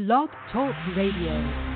Blog Talk Radio.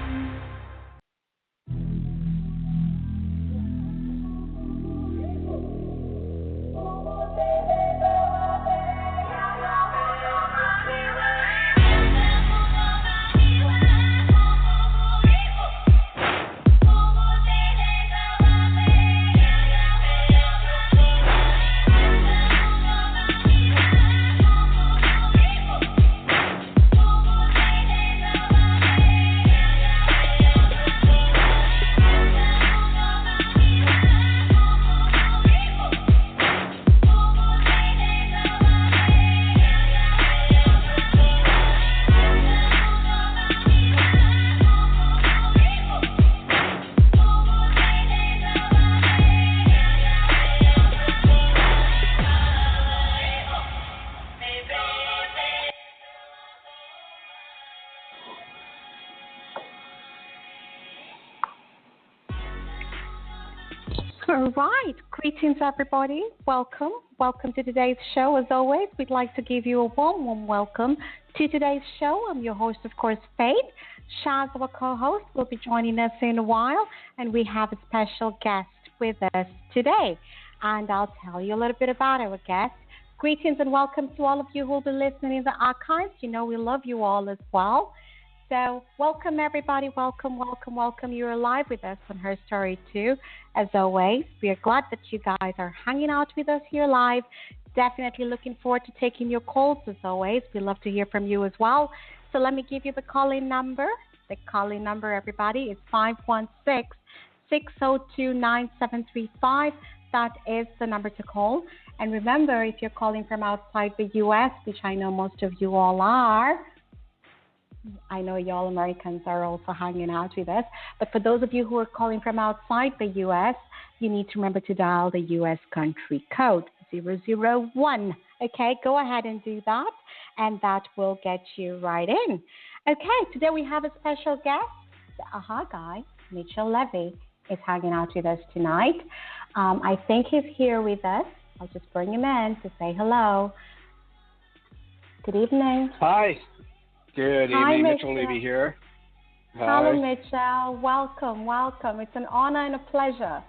All right. Greetings, everybody. Welcome. Welcome to today's show. As always, we'd like to give you a warm welcome to today's show. I'm your host, of course, Faith. Shaz, our co-host, will be joining us in a while, and we have a special guest with us today. And I'll tell you a little bit about our guest. Greetings and welcome to all of you who will be listening in the archives. You know we love you all as well. So welcome, everybody. Welcome. You're live with us on Her Story too. As always, we are glad that you guys are hanging out with us here live. Definitely looking forward to taking your calls as always. We love to hear from you as well. So let me give you the call-in number. The call-in number, everybody, is 516-602-9735. That is the number to call. And remember, if you're calling from outside the U.S., which I know most of you all are, I know y'all Americans are also hanging out with us. But for those of you who are calling from outside the U.S., you need to remember to dial the U.S. country code 001. Okay, go ahead and do that, and that will get you right in. Okay, today we have a special guest. The AHA Guy Mitchell Levy is hanging out with us tonight. I think he's here with us. I'll just bring him in to say hello. Good evening. Hi. Good evening, Mitchell Levy here. Hi. Hello, Mitchell. Welcome. It's an honor and a pleasure.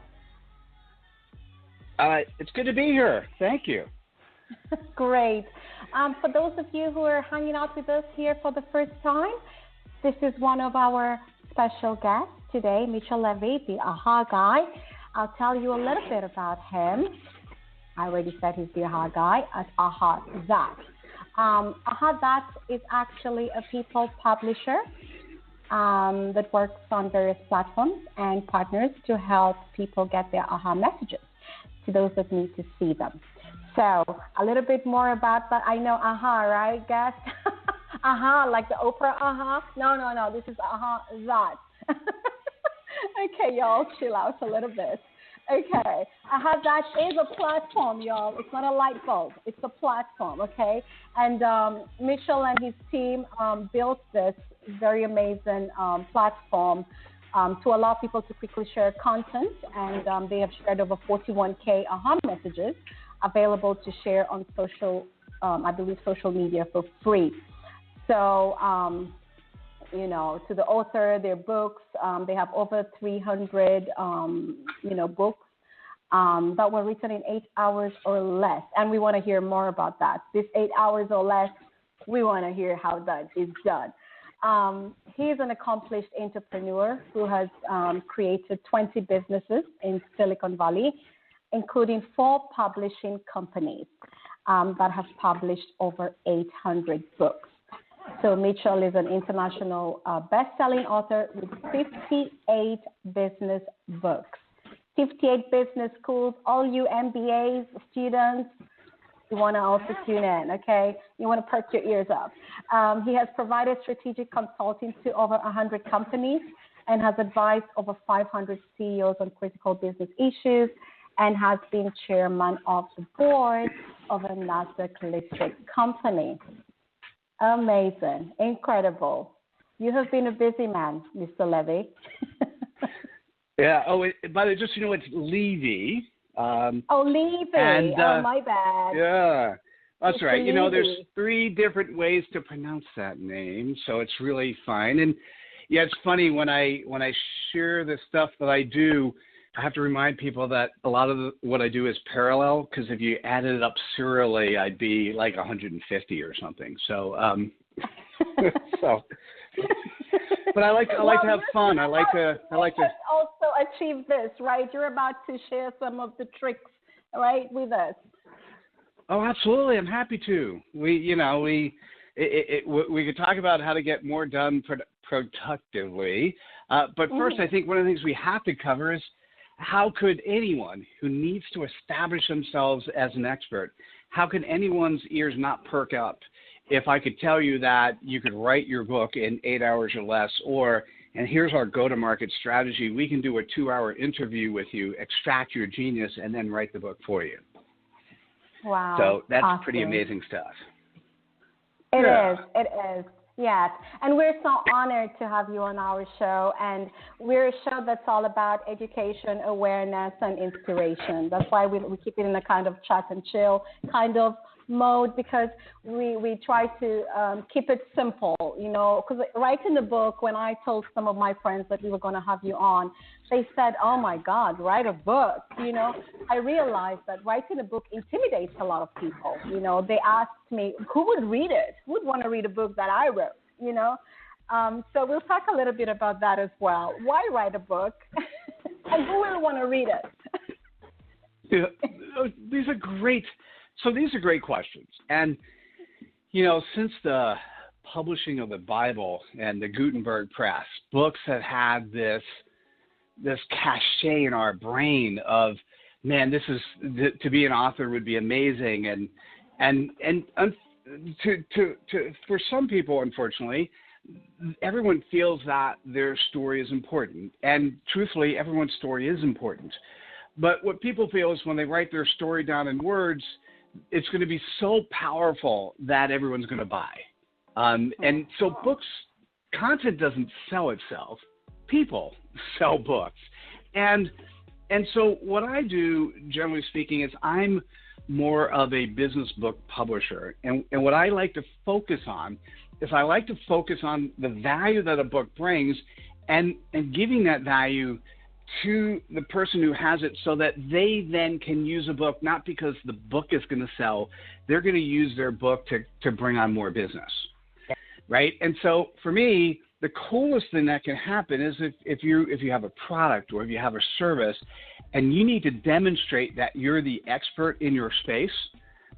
It's good to be here. Thank you. Great. For those of you who are hanging out with us here for the first time, this is one of our special guests today, Mitchell Levy, the AHA Guy. I'll tell you a little bit about him. I already said he's the AHA Guy at AHAthat. AHAthat is actually a people publisher that works on various platforms and partners to help people get their AHA messages to those that need to see them. So a little bit more about that. I know AHA, right, guys? AHA, like the Oprah AHA? No, this is AHAthat. Okay, y'all, chill out a little bit. Okay, AHAthat is a platform, y'all. It's not a light bulb. It's a platform, okay? And Mitchell and his team built this very amazing platform to allow people to quickly share content. And they have shared over 41K AHA messages available to share on social media for free. So, to the author, their books, they have over 300, books that were written in 8 hours or less. And we want to hear more about that. This 8 hours or less, we want to hear how that is done. He's an accomplished entrepreneur who has created 20 businesses in Silicon Valley, including 4 publishing companies that have published over 800 books. So Mitchell is an international best-selling author with 58 business books, 58 business schools. All you MBA students, you want to also tune in, okay? You want to perk your ears up. He has provided strategic consulting to over 100 companies and has advised over 500 CEOs on critical business issues and has been chairman of the board of a NASDAQ-listed company. Amazing. Incredible. You have been a busy man, Mr. Levy. Yeah. Oh, by the way, just, it's Levy. Levy. And, my bad. Yeah. That's Mr. right. Levy. There's 3 different ways to pronounce that name, so it's really fine. And yeah, it's funny when I share the stuff that I do, I have to remind people that a lot of what I do is parallel, because if you added it up serially, I'd be like 150 or something. So, but I like to have fun. I like to also achieve this, right? You're about to share some of the tricks, right, with us. Oh, absolutely. I'm happy to. We could talk about how to get more done productively. But first, I think one of the things we have to cover is how could anyone who needs to establish themselves as an expert, how can anyone's ears not perk up if I could tell you that you could write your book in 8 hours or less, and here's our go-to-market strategy. We can do a 2-hour interview with you, extract your genius, and then write the book for you. Wow. So that's awesome. Pretty amazing stuff. It is. Yes. And we're so honored to have you on our show. And we're a show that's all about education, awareness, and inspiration. That's why we keep it in a kind of chat and chill kind of mode, because we try to keep it simple, because writing the book, when I told some of my friends that we were going to have you on, they said, oh my God, write a book. I realized that writing a book intimidates a lot of people. They asked me, who would read it? Who would want to read a book that I wrote? So we'll talk a little bit about that as well. Why write a book? And who will want to read it? Yeah, these are great. So these are great questions. And, since the publishing of the Bible and the Gutenberg press, books have had this cachet in our brain of, man, to be an author would be amazing. And for some people, unfortunately, everyone feels that their story is important. And truthfully, everyone's story is important. But what people feel is when they write their story down in words, it's going to be so powerful that everyone's going to buy. And so content doesn't sell itself. People sell books. And so what I do, generally speaking, is I'm more of a business book publisher. And what I like to focus on is I like to focus on the value that a book brings and giving that value to the person who has it so that they then can use a book, not because the book is going to sell, they're going to use their book to bring on more business, right? And so for me, the coolest thing that can happen is if you have a product or if you have a service and you need to demonstrate that you're the expert in your space,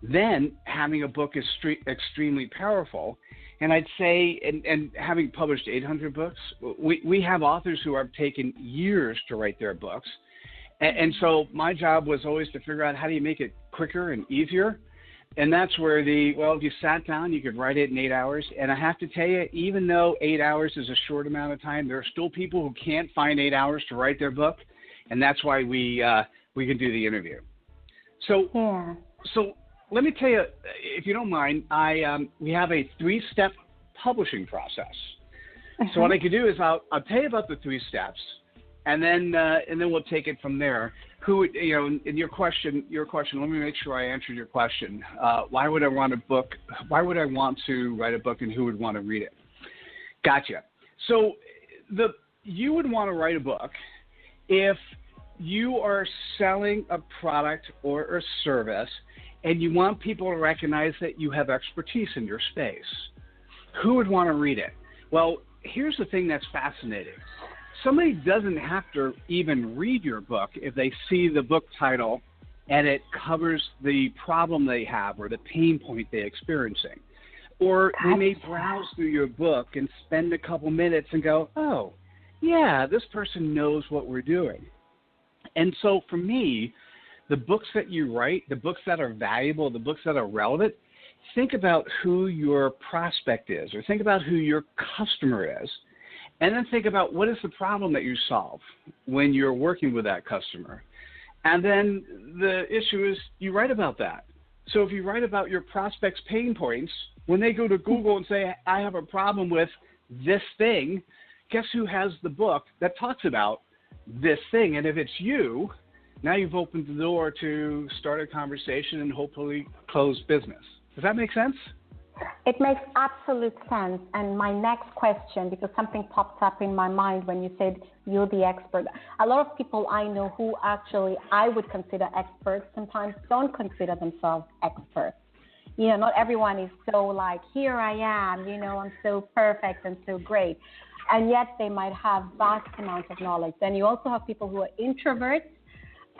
then having a book is extremely powerful. And I'd say, and having published 800 books, we have authors who have taken years to write their books. And so my job was always to figure out how do you make it quicker and easier. And that's where if you sat down, you could write it in 8 hours. And I have to tell you, even though 8 hours is a short amount of time, there are still people who can't find 8 hours to write their book. And that's why we can do the interview. So let me tell you, if you don't mind, we have a 3-step publishing process. So what I could do is I'll tell you about the 3 steps, and then we'll take it from there. In your question, let me make sure I answered your question. Why would I want a book? Why would I want to write a book, and who would want to read it? Gotcha. So you would want to write a book if you are selling a product or a service and you want people to recognize that you have expertise in your space. Who would want to read it? Well, here's the thing that's fascinating. Somebody doesn't have to even read your book if they see the book title and it covers the problem they have or the pain point they're experiencing. Or they may browse through your book and spend a couple minutes and go, oh, yeah, this person knows what we're doing. And so for me, the books that you write, the books that are valuable, the books that are relevant, think about who your prospect is, or think about who your customer is, and then think about what is the problem that you solve when you're working with that customer. And then the issue is you write about that. So if you write about your prospect's pain points, when they go to Google and say, I have a problem with this thing, guess who has the book that talks about this thing? And if it's you, now you've opened the door to start a conversation and hopefully close business. Does that make sense? It makes absolute sense. And my next question, because something popped up in my mind when you said you're the expert. A lot of people I know who actually I would consider experts sometimes don't consider themselves experts. You know, not everyone is so like, here I am, you know, I'm so perfect and so great. And yet they might have vast amounts of knowledge. Then you also have people who are introverts.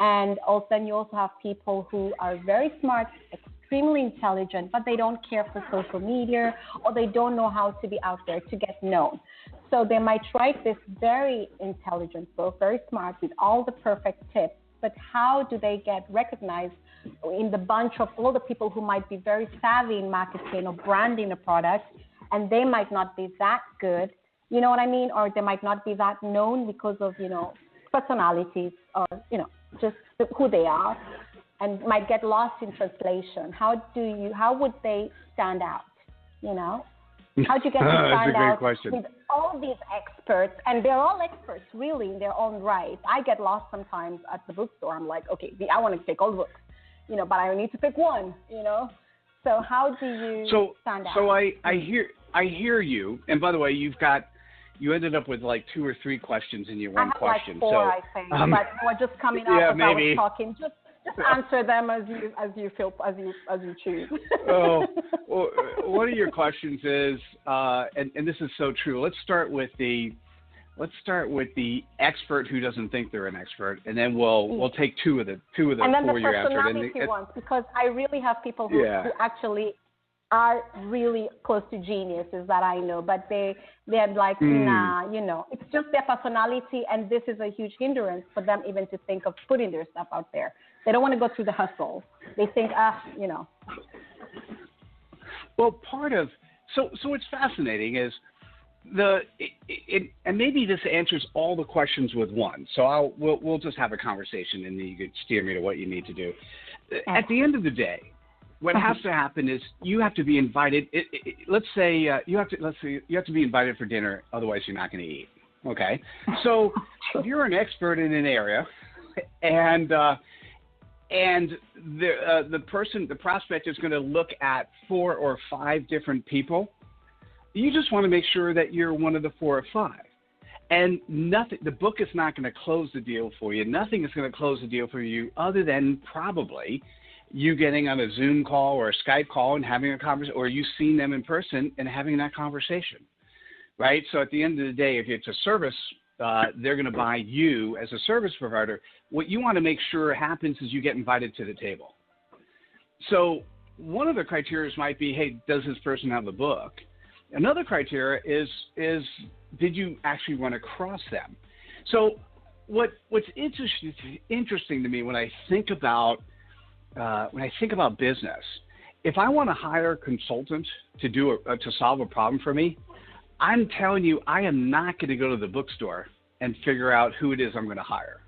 And also, then you also have people who are very smart, extremely intelligent, but they don't care for social media, or they don't know how to be out there to get known. So they might write this very intelligent book, very smart, with all the perfect tips, but how do they get recognized in the bunch of all the people who might be very savvy in marketing or branding a product, and they might not be that good, you know what I mean? Or they might not be that known because of, you know, personalities or, you know, just who they are, and might get lost in translation. How would they stand out? You know, how do you get to stand out with all these experts? And they're all experts, really, in their own right. I get lost sometimes at the bookstore. I'm like, okay, I want to take all the books, you know, but I need to pick one, you know. So how do you stand out? So I hear you. And by the way, you ended up with like 2 or 3 questions in your one question. Like 4, I think, but we're just coming out as I was talking. Just answer them as you feel, as you choose. Well, one of your questions is, and this is so true. Let's start with the expert who doesn't think they're an expert, and then we'll take two of the and then 4 you answered. And then the personality ones, because I really have people who actually are really close to geniuses that I know, but they're like, nah, you know, it's just their personality, and this is a huge hindrance for them even to think of putting their stuff out there. They don't want to go through the hustle. They think, you know. Well, part of so what's fascinating is and maybe this answers all the questions with one. So we'll just have a conversation, and then you can steer me to what you need to do. At the end of the day, what has to happen is you have to be invited. Let's say you have to be invited for dinner, otherwise you're not going to eat. Okay, so if you're an expert in an area, and the prospect is going to look at 4 or 5 different people, you just want to make sure that you're one of the 4 or 5. And the book is not going to close the deal for you. Nothing is going to close the deal for you other than probably you getting on a Zoom call or a Skype call and having a conversation, or you seeing them in person and having that conversation, right? So at the end of the day, if it's a service, they're going to buy you as a service provider. What you want to make sure happens is you get invited to the table. So one of the criteria might be, hey, does this person have a book? Another criteria is did you actually run across them? So what's interesting to me when I think about business, if I want to hire a consultant to solve a problem for me, I'm telling you, I am not going to go to the bookstore and figure out who it is I'm going to hire.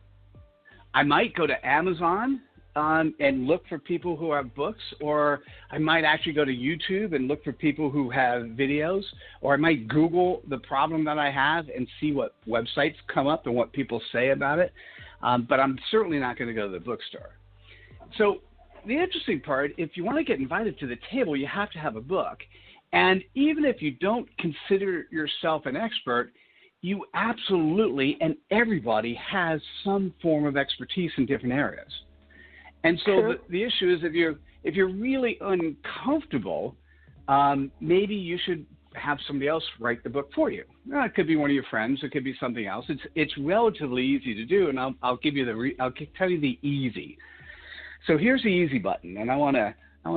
I might go to Amazon and look for people who have books, or I might actually go to YouTube and look for people who have videos, or I might Google the problem that I have and see what websites come up and what people say about it. But I'm certainly not going to go to the bookstore. So the interesting part, if you want to get invited to the table, you have to have a book. And even if you don't consider yourself an expert, you absolutely, and everybody has some form of expertise in different areas. And so the issue is if you're really uncomfortable, maybe you should have somebody else write the book for you. It could be one of your friends. It could be something else. It's relatively easy to do, and I'll give you I'll tell you the easy. So here's the easy button, and I want to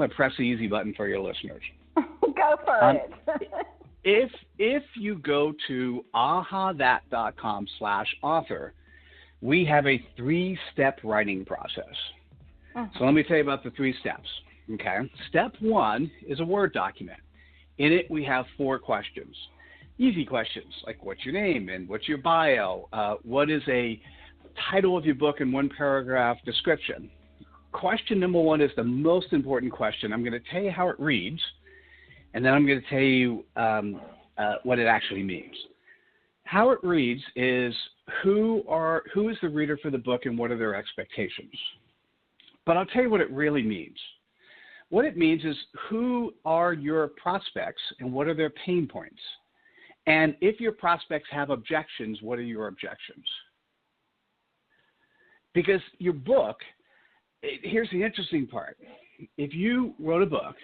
press the easy button for your listeners. Go for it. If you go to AHAthat.com/author, we have a 3-step writing process. So let me tell you about the 3 steps. Okay. Step 1 is a Word document. In it, we have 4 questions. Easy questions like what's your name and what's your bio? What is a title of your book in 1 paragraph description? Question number 1 is the most important question. I'm going to tell you how it reads, and then I'm going to tell you what it actually means. How it reads is who is the reader for the book and what are their expectations? But I'll tell you what it really means. What it means is, who are your prospects and what are their pain points? And if your prospects have objections, what are your objections? Because your book, here's the interesting part. If you wrote a book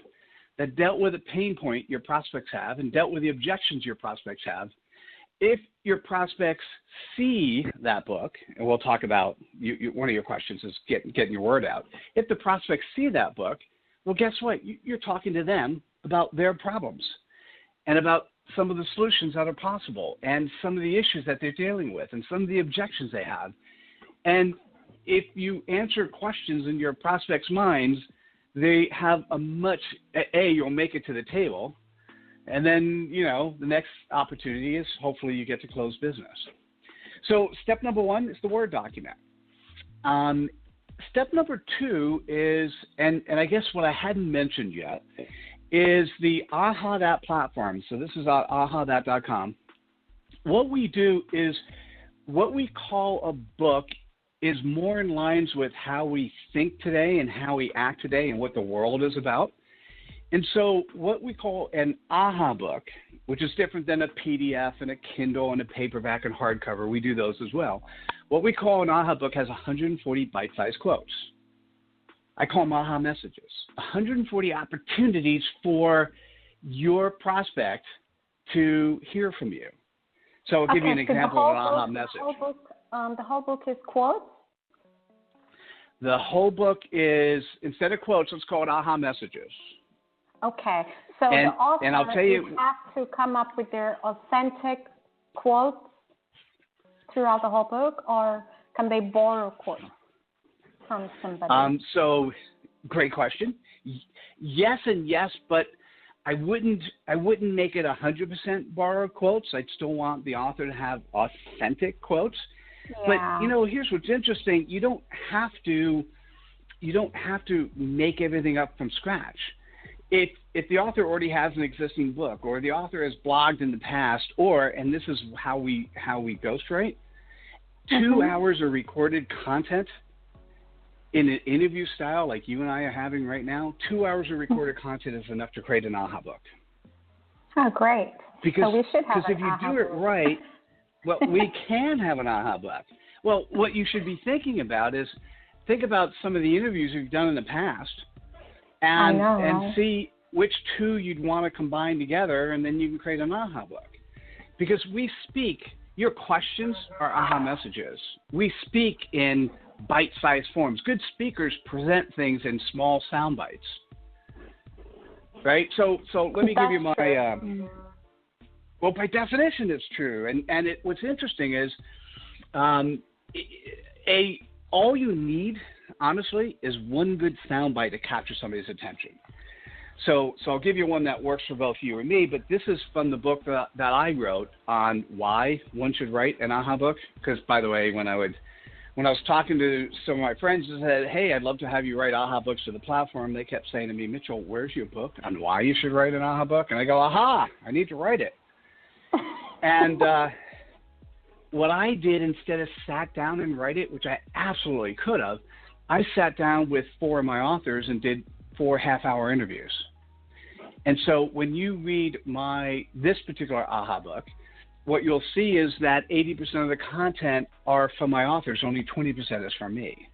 that dealt with a pain point your prospects have and dealt with the objections your prospects have, if your prospects see that book, and we'll talk about, one of your questions is getting your word out. If the prospects see that book, well, guess what? You're talking to them about their problems and about some of the solutions that are possible and some of the issues that they're dealing with and some of the objections they have. And if you answer questions in your prospects' minds, they have you'll make it to the table. And then, the next opportunity is hopefully you get to close business. So step number 1 is the Word document. Step number 2 is, and I guess what I hadn't mentioned yet, is the AHAthat platform. So this is AHAthat.com. What we do is, what we call a book is more in lines with how we think today and how we act today and what the world is about. And so what we call an AHA book, which is different than a PDF and a Kindle and a paperback and hardcover, we do those as well. What we call an AHA book has 140 bite-sized quotes. I call them AHA messages, 140 opportunities for your prospect to hear from you. So I'll give you an example of an AHA message. The whole book is quotes? The whole book is, instead of quotes, let's call it AHA messages. Okay. So the author and I'll tell you, have to come up with their authentic quotes throughout the whole book, or can they borrow quotes from somebody? So, great question. Yes and yes, but I wouldn't make it 100% borrow quotes. I'd still want the author to have authentic quotes. Yeah. But here's what's interesting. You don't have to make everything up from scratch. If the author already has an existing book, or the author has blogged in the past, and this is how we ghostwrite, 2 hours of recorded content in an interview style like you and I are having right now, 2 hours of recorded content is enough to create an AHA book. Oh, great. So we should have an AHA book. Because if you do it right, well, we can have an AHA book. Well, what you should be thinking about is, think about some of the interviews you've done in the past, and see which 2 you'd want to combine together, and then you can create an AHA book. Because your questions are AHA messages. We speak in bite-sized forms. Good speakers present things in small sound bites. Right? So let me give you my, well, by definition it's true. And what's interesting is, all you need, honestly, is one good soundbite to capture somebody's attention. So I'll give you one that works for both you and me, but this is from the book that I wrote on why one should write an AHA book. Because, by the way, when I was talking to some of my friends and said, hey, I'd love to have you write AHA books to the platform, they kept saying to me, Mitchell, where's your book on why you should write an AHA book? And I go, aha, I need to write it. And what I did, instead of sat down and write it, which I absolutely could have, I sat down with 4 of my authors and did 4 half-hour interviews. And so when you read this particular AHA book, what you'll see is that 80% of the content are from my authors, only 20% is from me.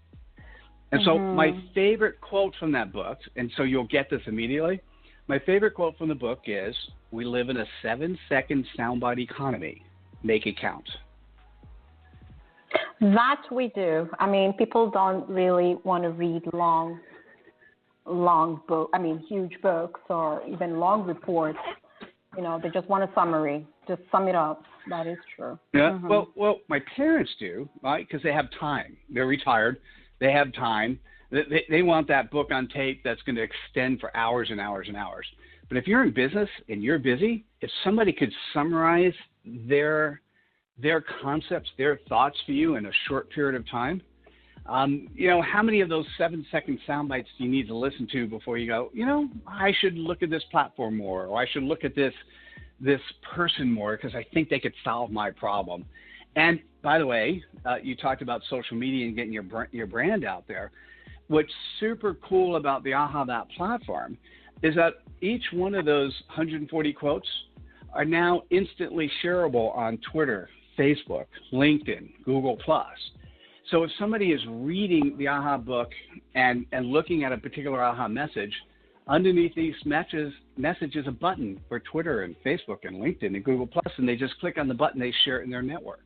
And so my favorite quote from that book, and so you'll get this immediately, my favorite quote from the book is, we live in a 7-second soundbite economy. Make it count. That we do. I mean, people don't really want to read long huge books or even long reports. They just want a summary. Just sum it up. That is true. Yeah. Well, my parents do, right? Because they have time. They're retired. They have time. They want that book on tape that's going to extend for hours and hours and hours. But if you're in business and you're busy, if somebody could summarize their concepts, their thoughts for you in a short period of time, how many of those 7-second sound bites do you need to listen to before you go, I should look at this platform more, or I should look at this person more because I think they could solve my problem. And by the way, you talked about social media and getting your brand out there. what's super cool about the AHAthat platform is that each one of those 140 quotes are now instantly shareable on Twitter, Facebook, LinkedIn, Google+. So if somebody is reading the AHA book and looking at a particular AHA message, underneath these messages is a button for Twitter and Facebook and LinkedIn and Google+, and they just click on the button, they share it in their network.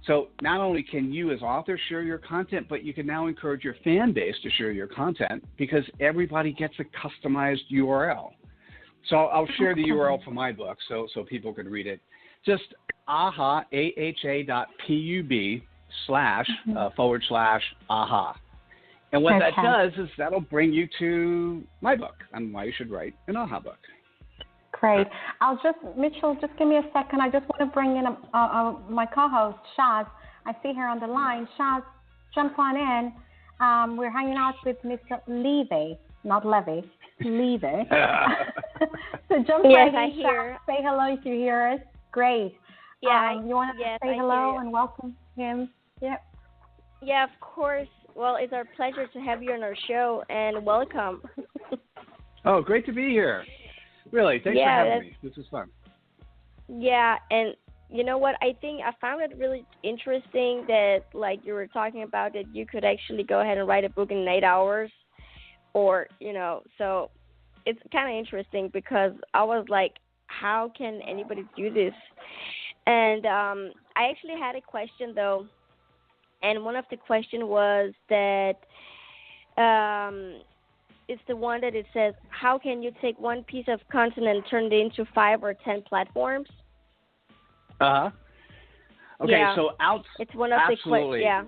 So not only can you as authors share your content, but you can now encourage your fan base to share your content because everybody gets a customized URL. So I'll share the URL for my book so people can read it. Just AHA, AHA.pub//AHA. And what that does is that'll bring you to my book on why you should write an AHA book. Great. Mitchell, just give me a second. I just want to bring in my co-host, Shaz. I see her on the line. Shaz, jump on in. We're hanging out with Mr. Levy, not Levy, Levy. So jump right in, Shaz. Say hello if you hear us. Great. Yeah. You want to say hello and welcome him? Yep. Yeah, of course. Well, it's our pleasure to have you on our show, and welcome. Oh, great to be here. Really, thanks for having me. This is fun. Yeah, and you know what? I think I found it really interesting that, like you were talking about, that you could actually go ahead and write a book in 8 hours, or, so it's kind of interesting because I was like, how can anybody do this? And I actually had a question, though, and one of the questions was that it's the one that it says, how can you take one piece of content and turn it into 5 or 10 platforms? Okay, yeah. So it's one of absolutely. The yeah.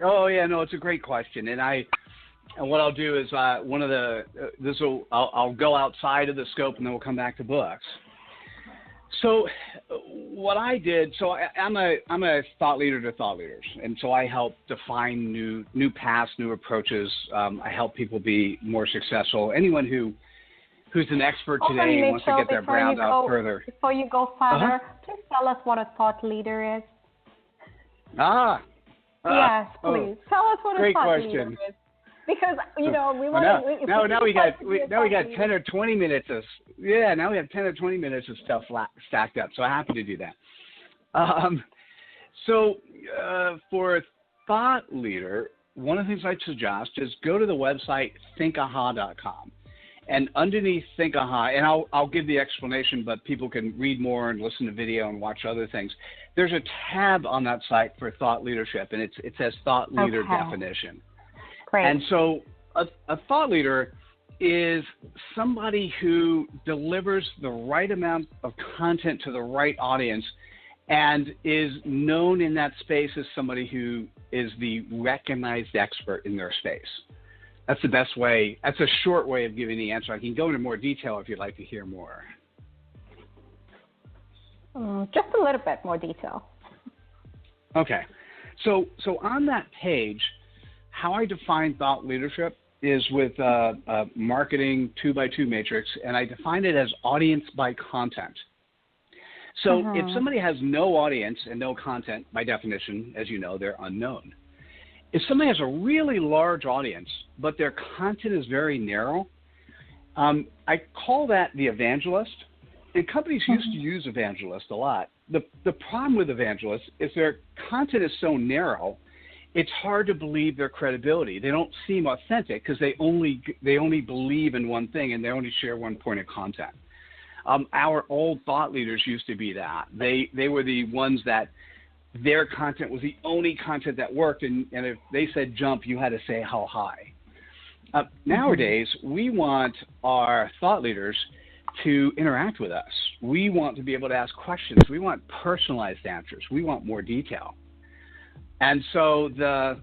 Oh yeah, no, it's a great question, and what I'll do is I'll go outside of the scope, and then we'll come back to books. So what I did, I'm a thought leader to thought leaders, and so I help define new paths, new approaches. I help people be more successful. Anyone who's an expert today and wants to get their brand out further. Before you go further, please tell us what a thought leader is. Yes, please. Tell us what a thought leader is. Because we want to. Now we got 10 or 20 minutes of now we have 10 or 20 minutes of stuff stacked up. So I'm happy to do that. For a thought leader, one of the things I'd suggest is go to the website thankaha.com, and underneath Thankaha, and I'll give the explanation, but people can read more and listen to video and watch other things. There's a tab on that site for thought leadership, and it says thought leader definition. Great. And so a thought leader is somebody who delivers the right amount of content to the right audience and is known in that space as somebody who is the recognized expert in their space. That's the best way. That's a short way of giving the answer. I can go into more detail if you'd like to hear more. Just a little bit more detail. Okay. So on that page, how I define thought leadership is with a marketing 2x2 matrix, and I define it as audience by content. So if somebody has no audience and no content, by definition, as you know, they're unknown. If somebody has a really large audience, but their content is very narrow, I call that the evangelist. And companies used to use evangelists a lot. The problem with evangelists is their content is so narrow, it's hard to believe their credibility. They don't seem authentic because they only believe in one thing and they only share one point of content. Our old thought leaders used to be that. They were the ones that their content was the only content that worked, and if they said jump, you had to say how high. Nowadays, we want our thought leaders to interact with us. We want to be able to ask questions. We want personalized answers. We want more detail. And so the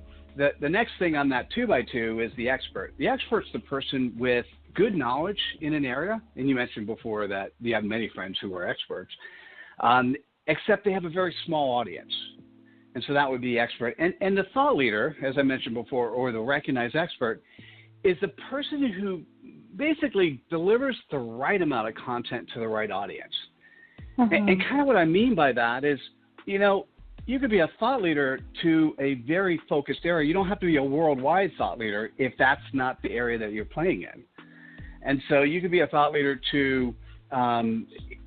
next thing on that 2x2 is the expert. The expert's the person with good knowledge in an area, and you mentioned before that you have many friends who are experts, except they have a very small audience. And so that would be the expert. And the thought leader, as I mentioned before, or the recognized expert, is the person who basically delivers the right amount of content to the right audience. And kind of what I mean by that is, you could be a thought leader to a very focused area. You don't have to be a worldwide thought leader if that's not the area that you're playing in. And so you could be a thought leader to,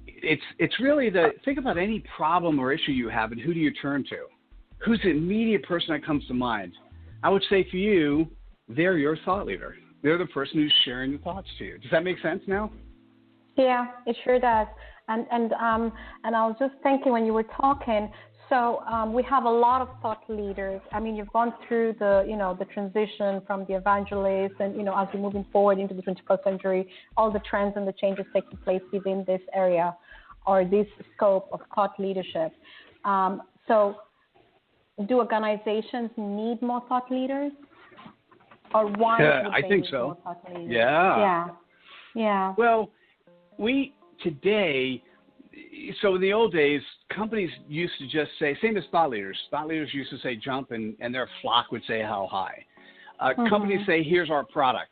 it's really think about any problem or issue you have and who do you turn to? Who's the immediate person that comes to mind? I would say for you, they're your thought leader. They're the person who's sharing the thoughts to you. Does that make sense now? Yeah, it sure does. And I was just thinking when you were talking, so we have a lot of thought leaders. I mean, you've gone through the transition from the evangelist and, as we're moving forward into the 21st century, all the trends and the changes taking place within this area or this scope of thought leadership. So do organizations need more thought leaders? Or why would I they think need so. more thought leaders? Yeah. Well, today, so in the old days, companies used to just say, same as thought leaders. Thought leaders used to say jump, and their flock would say how high. Companies say, here's our product,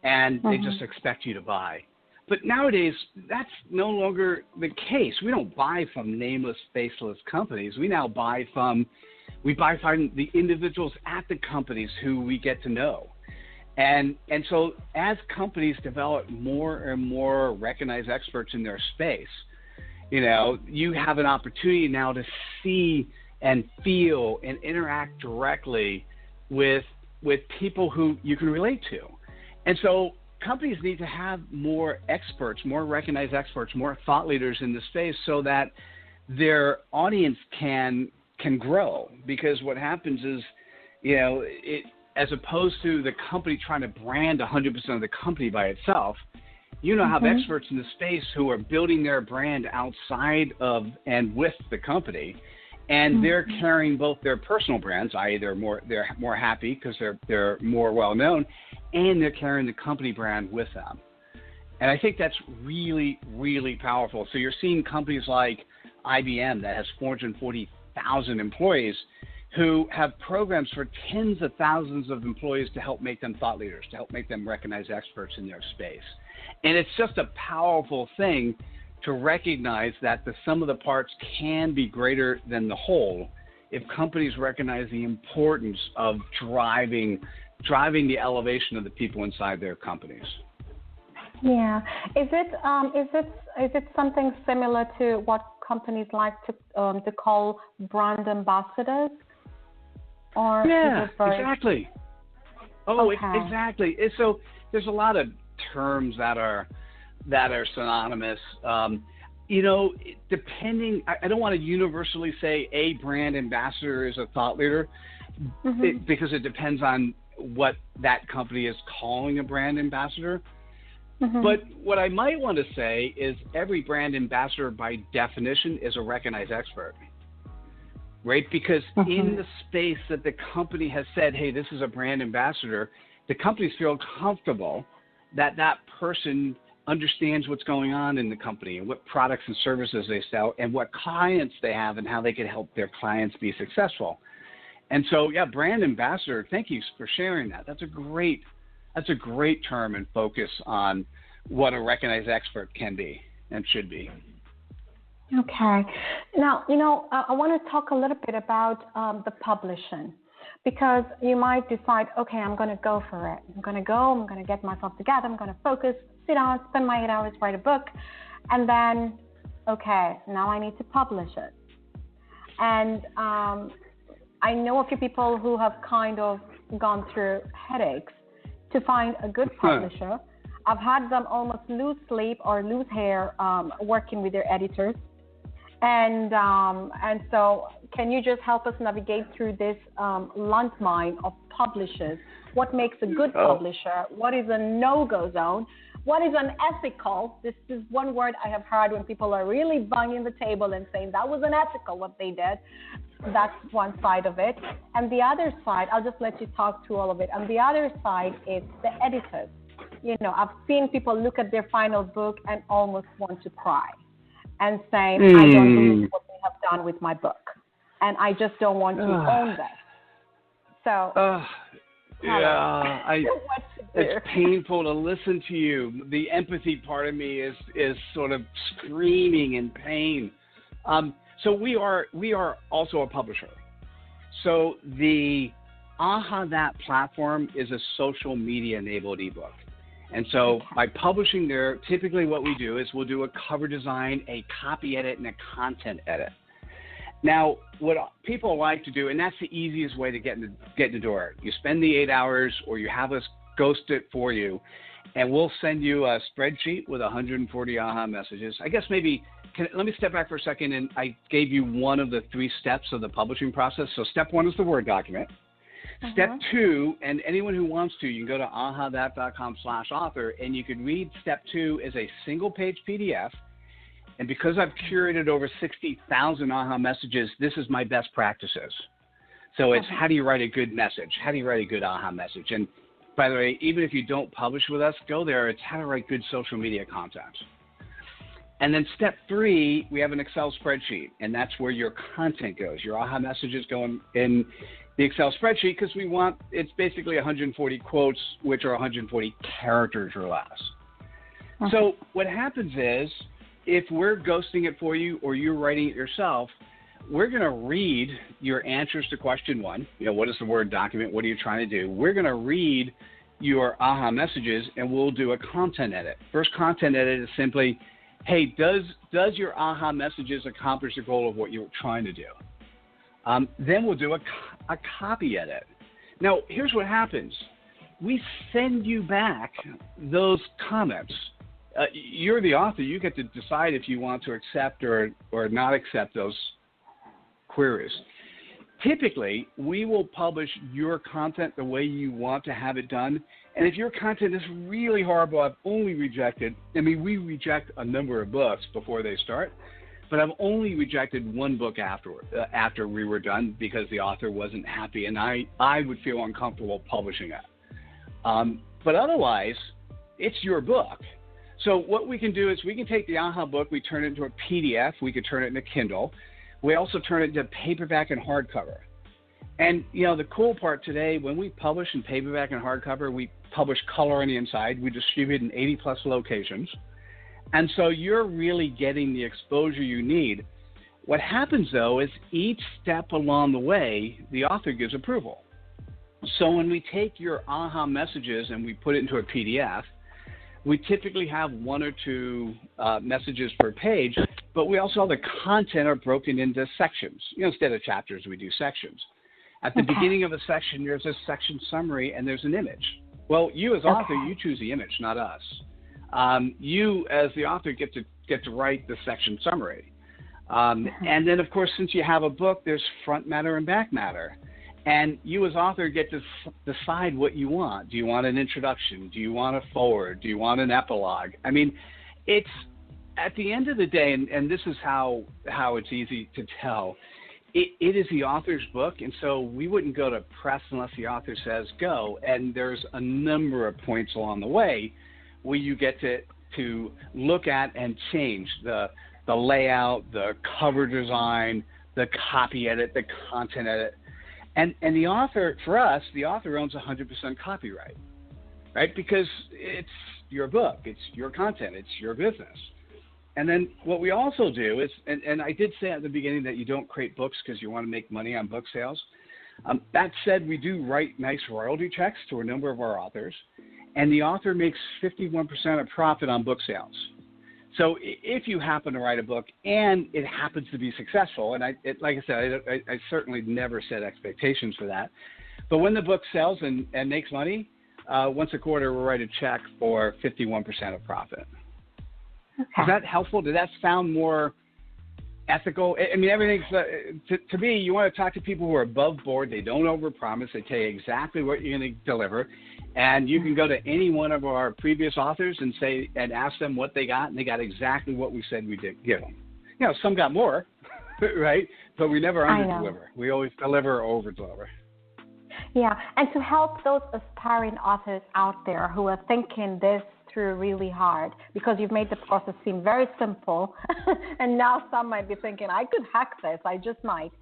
and they just expect you to buy. But nowadays, that's no longer the case. We don't buy from nameless, faceless companies. We now buy from the individuals at the companies who we get to know. And so as companies develop more and more recognized experts in their space, you have an opportunity now to see and feel and interact directly with people who you can relate to. And so companies need to have more experts, more recognized experts, more thought leaders in the space so that their audience can grow. Because what happens is, as opposed to the company trying to brand 100% of the company by itself, have experts in the space who are building their brand outside of and with the company, and they're carrying both their personal brands, i.e. they're more happy because they're more well known, and they're carrying the company brand with them. And I think that's really, really powerful. So you're seeing companies like IBM that has 440,000 employees who have programs for tens of thousands of employees to help make them thought leaders, to help make them recognized experts in their space. And it's just a powerful thing to recognize that the sum of the parts can be greater than the whole if companies recognize the importance of driving the elevation of the people inside their companies. Yeah. Is it something similar to what companies like to call brand ambassadors? Or exactly. Oh, okay. Exactly. So there's a lot of terms that are synonymous. Depending, I don't want to universally say a brand ambassador is a thought leader because it depends on what that company is calling a brand ambassador. But what I might want to say is every brand ambassador by definition is a recognized expert. Right? Because in the space that the company has said, hey, this is a brand ambassador, the companies feel comfortable that person understands what's going on in the company and what products and services they sell and what clients they have and how they can help their clients be successful. And so, brand ambassador, thank you for sharing that. That's a great term and focus on what a recognized expert can be and should be. Okay. Now, I want to talk a little bit about the publishing, because you might decide, okay, I'm going to go for it. I'm going to get myself together. I'm going to focus, sit down, spend my 8 hours, write a book. And then, okay, now I need to publish it. And I know a few people who have kind of gone through headaches to find a good publisher. I've had them almost lose sleep or lose hair working with their editors. And so can you just help us navigate through this landmine of publishers? What makes a good publisher? What is a no-go zone? What is unethical? This is one word I have heard when people are really banging the table and saying that was unethical what they did. That's one side of it. And the other side, I'll just let you talk through all of it. And the other side is the editors. I've seen people look at their final book and almost want to cry and say, I don't believe what they have done with my book. And I just don't want to own that. So, it's painful to listen to you. The empathy part of me is sort of screaming in pain. So we are also a publisher. So the AHAthat platform is a social media enabled ebook. And so by publishing there, typically what we do is we'll do a cover design, a copy edit, and a content edit. Now, what people like to do, and that's the easiest way to get in the door, you spend the 8 hours or you have us ghost it for you, and we'll send you a spreadsheet with 140 AHA messages. I guess maybe, let me step back for a second, and I gave you one of the 3 steps of the publishing process. So step 1 is the Word document. Step 2, and anyone who wants to, you can go to AHAthat.com/author, and you can read step 2 as a single-page PDF. And because I've curated over 60,000 AHA messages, this is my best practices. So it's how do you write a good message? How do you write a good AHA message? And by the way, even if you don't publish with us, go there. It's how to write good social media content. And then step 3, we have an Excel spreadsheet, and that's where your content goes. Your AHA messages go in the Excel spreadsheet because we want, it's basically 140 quotes, which are 140 characters or less. So what happens is, if we're ghosting it for you or you're writing it yourself, we're going to read your answers to question 1. You know, what is the Word document? What are you trying to do? We're going to read your AHA messages, and we'll do a content edit. First content edit is simply, hey, does your AHA messages accomplish the goal of what you're trying to do? Then we'll do a copy edit. Now, here's what happens. We send you back those comments. You're the author. You get to decide if you want to accept or not accept those queries. Typically, we will publish your content the way you want to have it done. And if your content is really horrible, I've only rejected, we reject a number of books before they start, but I've only rejected 1 book after we were done because the author wasn't happy and I would feel uncomfortable publishing it. But otherwise, it's your book. So what we can do is we can take the AHA book, we turn it into a PDF, we could turn it into Kindle. We also turn it into paperback and hardcover. And, you know, the cool part today, when we publish in paperback and hardcover, we publish color on the inside. We distribute in 80-plus locations. And so you're really getting the exposure you need. What happens, though, is each step along the way, the author gives approval. So when we take your AHA messages and we put it into a PDF, we typically have 1 or 2 messages per page, but we also have the content are broken into sections. You know, instead of chapters, we do sections. At the beginning of a section, there's a section summary and there's an image. Well, you as author, you choose the image, not us. You as the author get to write the section summary. And then, of course, since you have a book, there's front matter and back matter. And you as author get to decide what you want. Do you want an introduction? Do you want a foreword? Do you want an epilogue? I mean, it's at the end of the day, and this is how it's easy to tell, it is the author's book, and so we wouldn't go to press unless the author says go. And there's a number of points along the way where you get to look at and change the layout, the cover design, the copy edit, the content edit. And the author, for us, the author owns 100% copyright, right? Because it's your book, it's your content, it's your business. And then what we also do is, and I did say at the beginning that you don't create books because you want to make money on book sales. That said, we do write nice royalty checks to a number of our authors, and the author makes 51% of profit on book sales. So if you happen to write a book and it happens to be successful, and like I said, I certainly never set expectations for that, but when the book sells and makes money, once a quarter we'll write a check for 51% of profit. Okay. Is that helpful? Does that sound more ethical? I mean, everything's, to me, you want to talk to people who are above board. They don't overpromise. They tell you exactly what you're going to deliver. And you can go to any one of our previous authors and say, and ask them what they got, and they got exactly what we said we did give them. You know, some got more, right? But we never under-deliver. We always deliver or over-deliver. Yeah, and to help those aspiring authors out there who are thinking this through really hard, because you've made the process seem very simple, and now some might be thinking, I could hack this, I just might.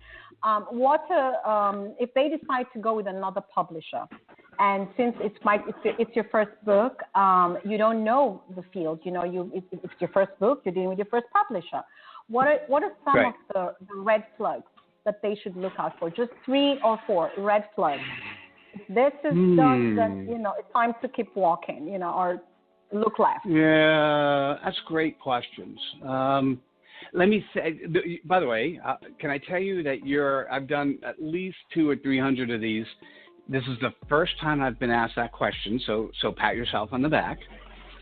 If they decide to go with another publisher, and since it's your first book, you don't know the field. You know, it's your first book. You're dealing with your first publisher. What are some Right. of the red flags that they should look out for? Just 3 or 4 red flags. If this is done, then, it's time to keep walking, or look left. Yeah, that's great questions. Let me say, by the way, can I tell you that I've done at least 200 or 300 of these. This is the first time I've been asked that question, so pat yourself on the back.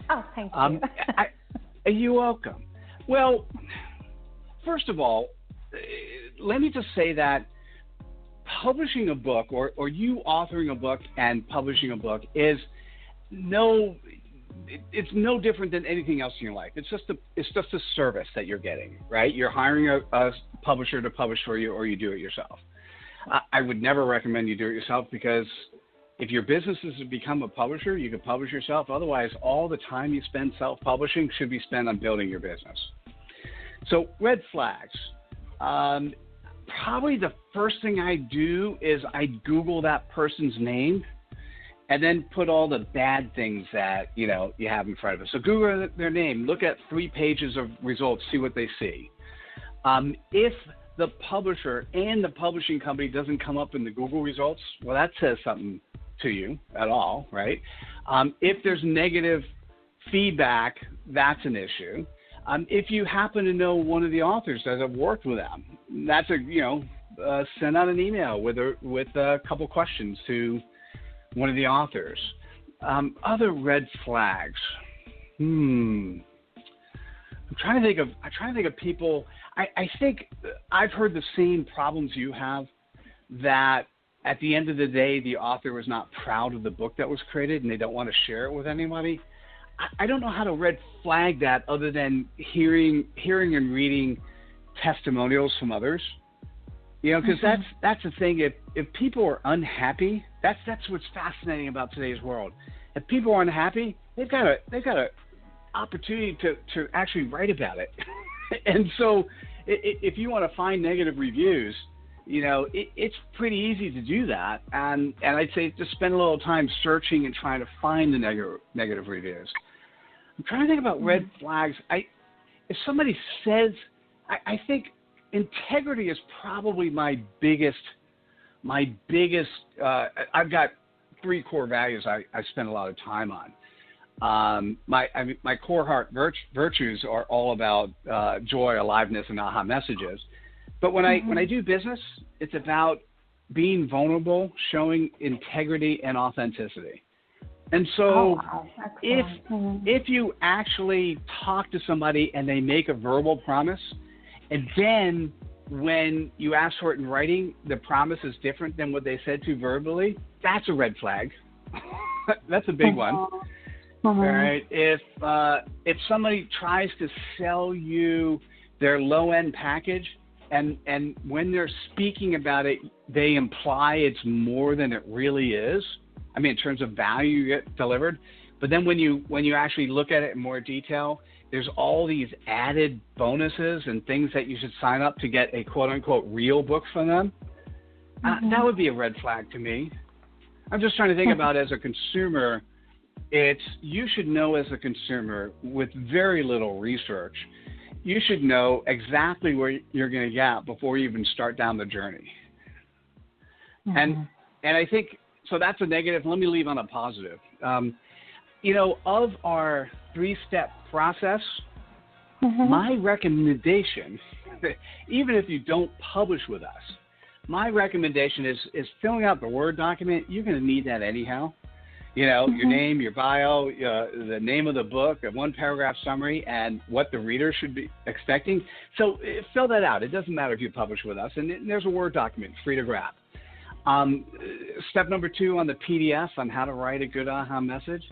Oh, thank you. You're welcome. Well, first of all, let me just say that publishing a book or you authoring a book and publishing a book is it's no different than anything else in your life. It's just a service that you're getting, right? You're hiring a publisher to publish for you, or you do it yourself. I would never recommend you do it yourself, because if your business is to become a publisher, you could publish yourself. Otherwise, all the time you spend self-publishing should be spent on building your business. So red flags. Probably the first thing I do is I Google that person's name and then put all the bad things that, you have in front of us. So Google their name, look at 3 pages of results, see what they see. If the publisher and the publishing company doesn't come up in the Google results, well, that says something to you at all, right? If there's negative feedback, that's an issue. If you happen to know one of the authors that have worked with them, that's send out an email with a couple questions to one of the authors. Other red flags. I'm trying to think of people. I think I've heard the same problems you have, that at the end of the day, the author was not proud of the book that was created and they don't want to share it with anybody. I don't know how to red flag that other than hearing and reading testimonials from others. Because that's the thing. If people are unhappy, that's what's fascinating about today's world. If people are unhappy, they've got a opportunity to actually write about it. And so if you want to find negative reviews, it's pretty easy to do that. And I'd say just spend a little time searching and trying to find the negative reviews. I'm trying to think about red flags. If somebody says, I think integrity is probably my biggest, I've got 3 core values I spend a lot of time on. My core heart virtues are all about joy, aliveness, and AHA messages. But when I do business, it's about being vulnerable, showing integrity and authenticity. And so if you actually talk to somebody and they make a verbal promise, and then when you ask for it in writing, the promise is different than what they said to verbally, that's a red flag. That's a big one. All right. If somebody tries to sell you their low-end package, and when they're speaking about it, they imply it's more than it really is. I mean, in terms of value you get delivered. But then when you actually look at it in more detail, there's all these added bonuses and things that you should sign up to get a quote-unquote real book from them. That would be a red flag to me. I'm just trying to think about, as a consumer, you should know, as a consumer, with very little research, you should know exactly where you're going to get before you even start down the journey. And I think, so that's a negative. Let me leave on a positive. Of our 3-step process, my recommendation, even if you don't publish with us, my recommendation is filling out the Word document. You're going to need that anyhow. Your name, your bio, the name of the book, a 1-paragraph summary, and what the reader should be expecting. So fill that out. It doesn't matter if you publish with us. And there's a Word document free to grab. Step number 2 on the PDF on how to write a good AHA message.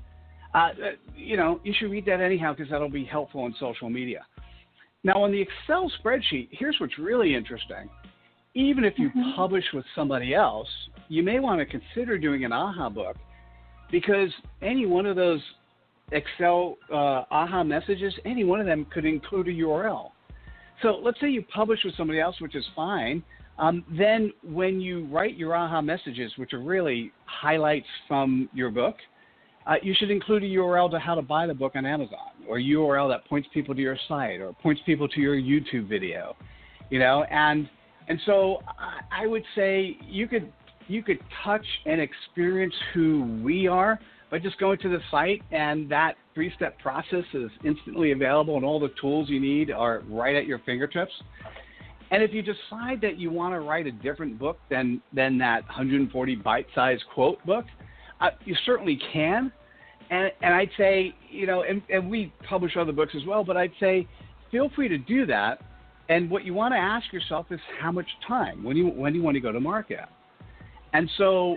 You should read that anyhow, because that'll be helpful in social media. Now, on the Excel spreadsheet, here's what's really interesting. Even if you publish with somebody else, you may want to consider doing an AHA book, because any one of those Excel AHA messages, any one of them could include a URL. So let's say you publish with somebody else, which is fine. Then when you write your AHA messages, which are really highlights from your book, you should include a URL to how to buy the book on Amazon, or a URL that points people to your site or points people to your YouTube video, and so I would say you could touch and experience who we are by just going to the site, and that 3-step process is instantly available, and all the tools you need are right at your fingertips. And if you decide that you want to write a different book than that 140 bite-sized quote book, you certainly can. And I'd say, and we publish other books as well, but I'd say feel free to do that. And what you want to ask yourself is how much time, when do you want to go to market? And so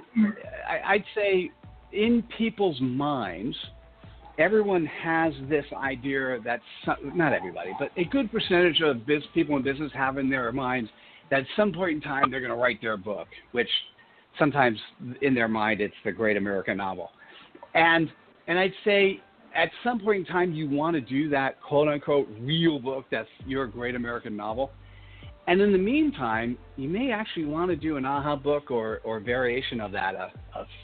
I'd say in people's minds, everyone has this idea that, not everybody, but a good percentage of people in business have in their minds that at some point in time they're going to write their book, which sometimes in their mind it's the great American novel. And I'd say at some point in time you want to do that quote-unquote real book that's your great American novel. And in the meantime, you may actually want to do an AHA book or variation of that, a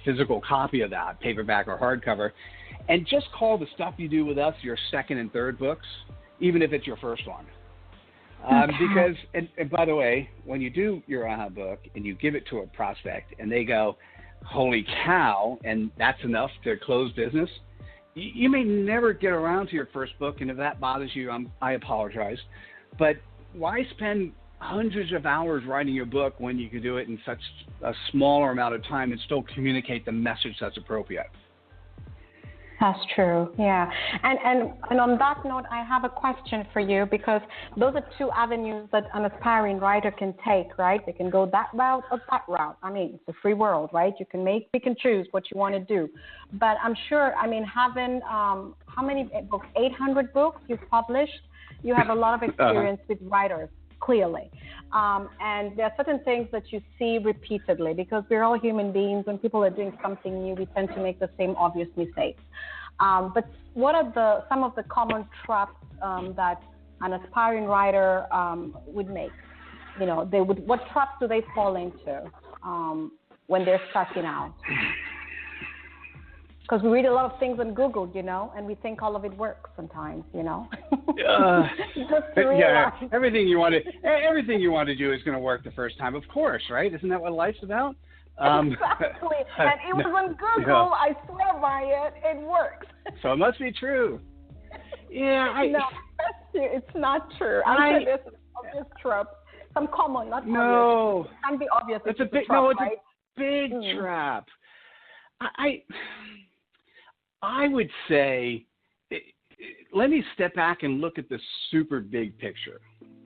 physical copy of that, paperback or hardcover, and just call the stuff you do with us your second and third books, even if it's your first one. Because, and by the way, when you do your AHA book and you give it to a prospect and they go, holy cow, and that's enough to close business, you may never get around to your first book, and if that bothers you, I apologize. But why spend hundreds of hours writing your book when you can do it in such a smaller amount of time and still communicate the message that's appropriate? That's true, yeah. And on that note, I have a question for you, because those are two avenues that an aspiring writer can take, right? They can go that route or that route. I mean, it's a free world, right? You can pick and choose what you want to do. But I'm sure, having, how many books? 800 books you've published? You have a lot of experience with writers, clearly. And there are certain things that you see repeatedly, because we're all human beings. When people are doing something new, we tend to make the same obvious mistakes. But what are some of the common traps that an aspiring writer would make? What traps do they fall into when they're starting out? Because we read a lot of things on Google, and we think all of it works sometimes, Yeah, everything you want to do is going to work the first time, of course, right? Isn't that what life's about? Exactly. And it was on Google. I swear by it. It works. So it must be true. Yeah. No, it's not true. I'm sure there's obvious tropes. Some common, not obvious. It can be obvious. It's a big trap. I would say, let me step back and look at the super big picture,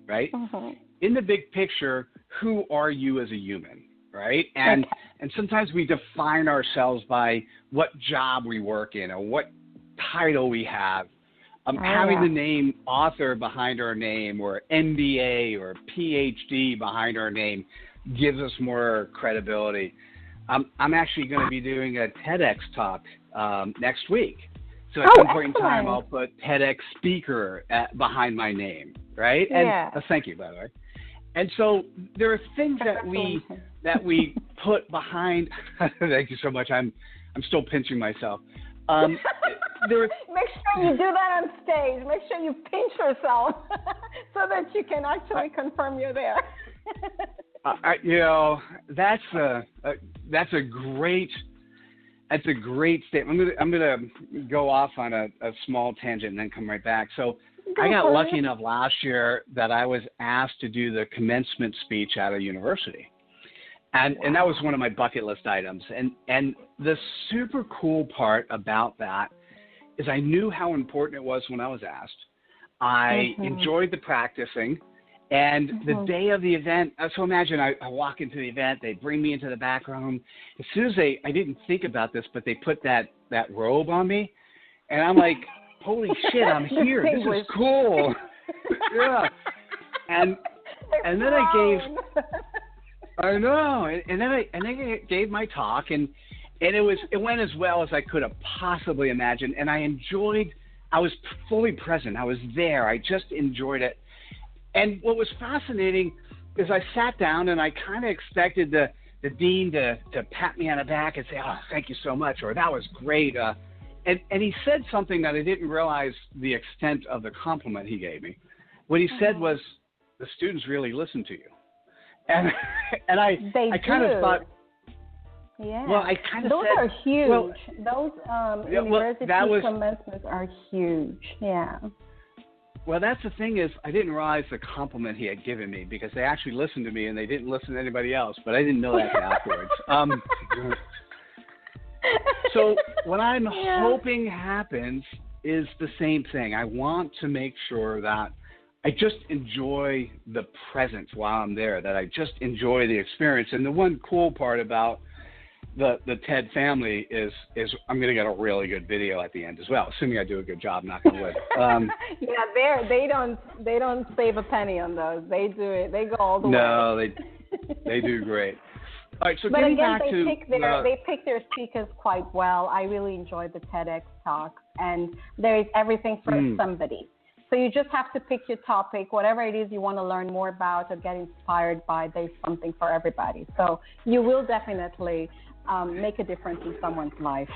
right? Mm-hmm. In the big picture, who are you as a human, right? And sometimes we define ourselves by what job we work in or what title we have. Having the name author behind our name, or MBA or PhD behind our name, gives us more credibility. I'm actually going to be doing a TEDx talk next week. So at some point in time, I'll put TEDx speaker behind my name, right? Yeah. And thank you, by the way. And so there are things that we put behind. Thank you so much. I'm still pinching myself. Make sure you do that on stage. Make sure you pinch yourself so that you can actually confirm you're there. That's a great statement. I'm gonna go off on a small tangent and then come right back. So I got lucky enough last year that I was asked to do the commencement speech at a university. And that was one of my bucket list items. And the super cool part about that is I knew how important it was when I was asked. I enjoyed the practicing. And the day of the event, so imagine I walk into the event, they bring me into the back room. As soon as I didn't think about this, but they put that robe on me. And I'm like, holy shit, I'm here. This is cool. Yeah. And then I gave my talk, and it went as well as I could have possibly imagined. And I was fully present. I was there. I just enjoyed it. And what was fascinating is I sat down and I kind of expected the dean to pat me on the back and say, oh, thank you so much, or that was great. And he said something that I didn't realize the extent of the compliment he gave me. What he said was, the students really listen to you. And I kind of thought, yeah. Well, I kind of those said, are huge. well, those university commencements are huge. Yeah. Well, that's the thing is, I didn't realize the compliment he had given me because they actually listened to me and they didn't listen to anybody else. But I didn't know that afterwards. So what I'm hoping happens is the same thing. I want to make sure that I just enjoy the presence while I'm there, that I just enjoy the experience. And the one cool part about the TED family is I'm going to get a really good video at the end as well, assuming I do a good job, knock on wood. Yeah, they don't save a penny on those. They do it. They go all the way. No, they do great. All right, so but getting again, back to they pick their speakers quite well. I really enjoyed the TEDx talks, and there is everything for somebody. So you just have to pick your topic, whatever it is you want to learn more about or get inspired by. There's something for everybody. So you will definitely make a difference in someone's life.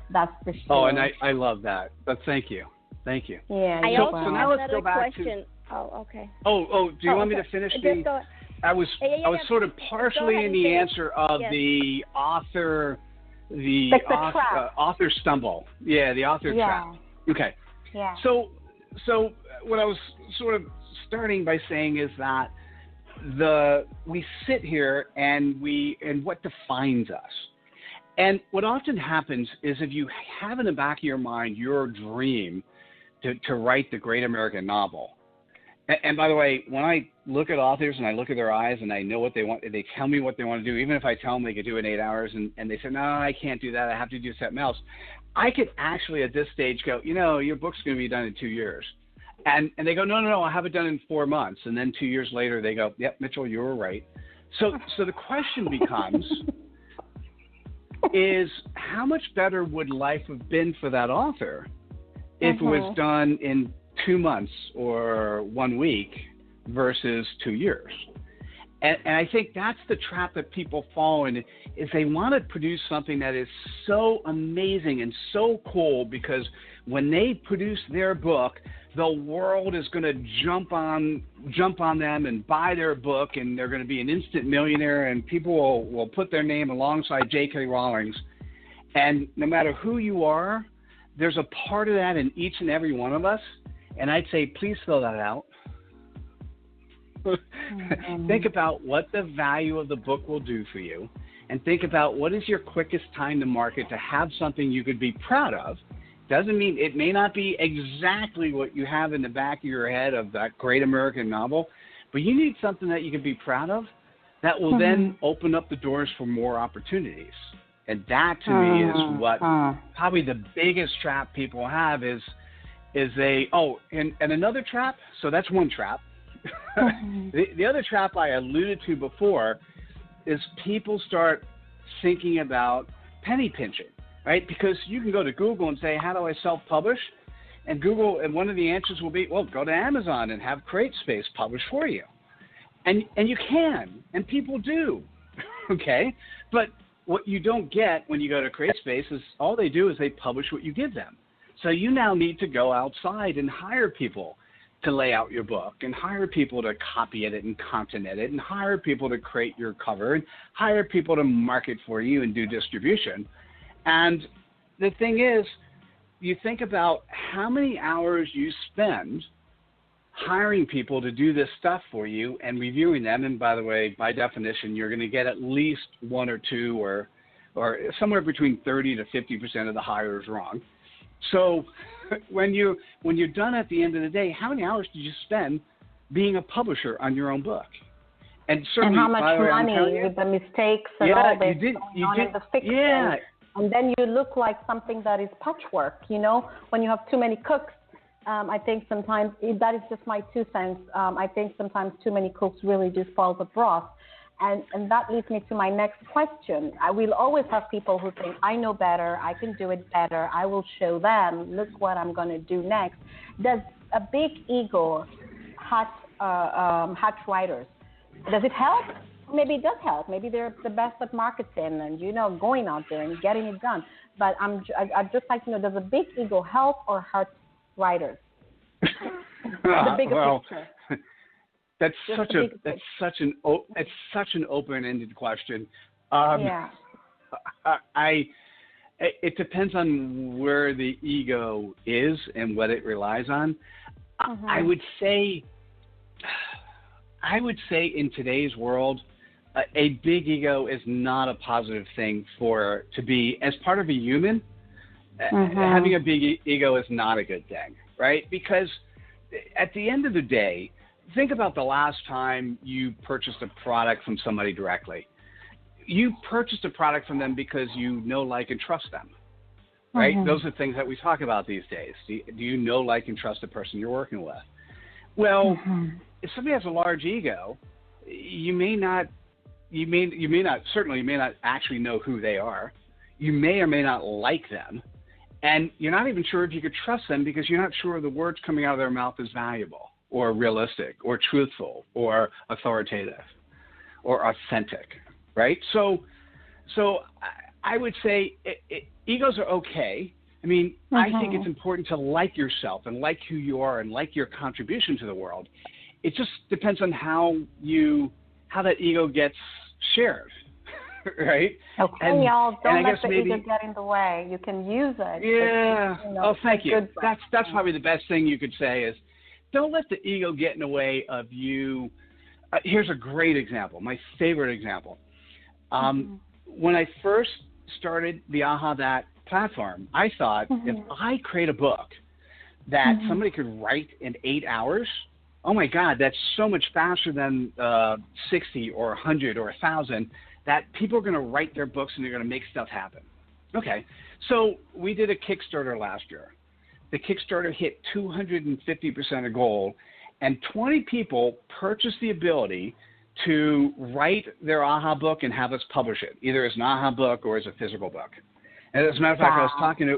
That's for sure. Oh, and I love that. But thank you. Yeah. So now let's go back question. Oh, okay. Oh, do you want me to finish the? I was sort of partially in the answer of the author, author stumble. Yeah, the author trap. Okay. Yeah. So what I was sort of starting by saying is that we sit here and what defines us. And what often happens is if you have in the back of your mind your dream to write the great American novel. And by the way, when I look at authors and I look at their eyes and I know what they want, they tell me what they want to do, even if I tell them they could do it in 8 hours and they say, no, I can't do that, I have to do something else. I could actually at this stage go, your book's going to be done in 2 years. And they go, no, I have it done in 4 months. And then 2 years later, they go, yep, Mitchell, you were right. So the question becomes, is how much better would life have been for that author if it was done in 2 months or 1 week versus 2 years? And I think that's the trap that people fall in, is they want to produce something that is so amazing and so cool because when they produce their book, the world is going to jump on them and buy their book, and they're going to be an instant millionaire, and people will put their name alongside J.K. Rowling's. And no matter who you are, there's a part of that in each and every one of us. And I'd say, please fill that out. Think about what the value of the book will do for you, and think about what is your quickest time to market to have something you could be proud of. Doesn't mean it may not be exactly what you have in the back of your head of that great American novel, but you need something that you can be proud of that will then open up the doors for more opportunities. And that to me is what probably the biggest trap people have is and another trap. So that's one trap. The other trap I alluded to before is people start thinking about penny pinching, right? Because you can go to Google and say, how do I self-publish? And one of the answers will be, well, go to Amazon and have CreateSpace publish for you. And you can, and people do, okay? But what you don't get when you go to CreateSpace is all they do is they publish what you give them. So you now need to go outside and hire people to lay out your book, and hire people to copy edit and content edit, and hire people to create your cover, and hire people to market for you and do distribution. And the thing is, you think about how many hours you spend hiring people to do this stuff for you and reviewing them. And by the way, by definition, you're going to get at least one or two or somewhere between 30 to 50% of the hires wrong. So when you're done at the end of the day, how many hours did you spend being a publisher on your own book? And certainly, how much money with the mistakes and all this going on in the fiction. Yeah. And then you look like something that is patchwork, when you have too many cooks. I think sometimes, that is just my 2 cents, I think sometimes too many cooks really do spoil the broth. And that leads me to my next question. I will always have people who think, I know better, I can do it better, I will show them, look what I'm going to do next. Does a big ego hurt writers? Does it help maybe it does help. Maybe they're the best at marketing and, going out there and getting it done. But I'd just like to know, does a big ego help or hurt writers? The bigger picture. That's such an open-ended question. It depends on where the ego is and what it relies on. I would say in today's world, a big ego is not a positive thing to be. As part of a human, having a big ego is not a good thing, right? Because at the end of the day, think about the last time you purchased a product from somebody directly. You purchased a product from them because you know, like, and trust them, right? Those are things that we talk about these days. Do you know, like, and trust the person you're working with? Well, if somebody has a large ego, you may not actually know who they are. You may or may not like them. And you're not even sure if you could trust them because you're not sure the words coming out of their mouth is valuable or realistic or truthful or authoritative or authentic, right? So I would say egos are okay. I mean, I think it's important to like yourself and like who you are and like your contribution to the world. It just depends on how that ego gets shared, right? Okay, y'all, don't let the ego get in the way. You can use it. Yeah. Thank you. That's probably the best thing you could say is, don't let the ego get in the way of you. Here's a great example, my favorite example. When I first started the AHAthat platform, I thought if I create a book that somebody could write in 8 hours, oh my God, that's so much faster than 60 or 100 or 1,000, that people are going to write their books and they're going to make stuff happen. Okay, so we did a Kickstarter last year. The Kickstarter hit 250% of goal, and 20 people purchased the ability to write their AHA book and have us publish it, either as an AHA book or as a physical book. And as a matter of fact, I was talking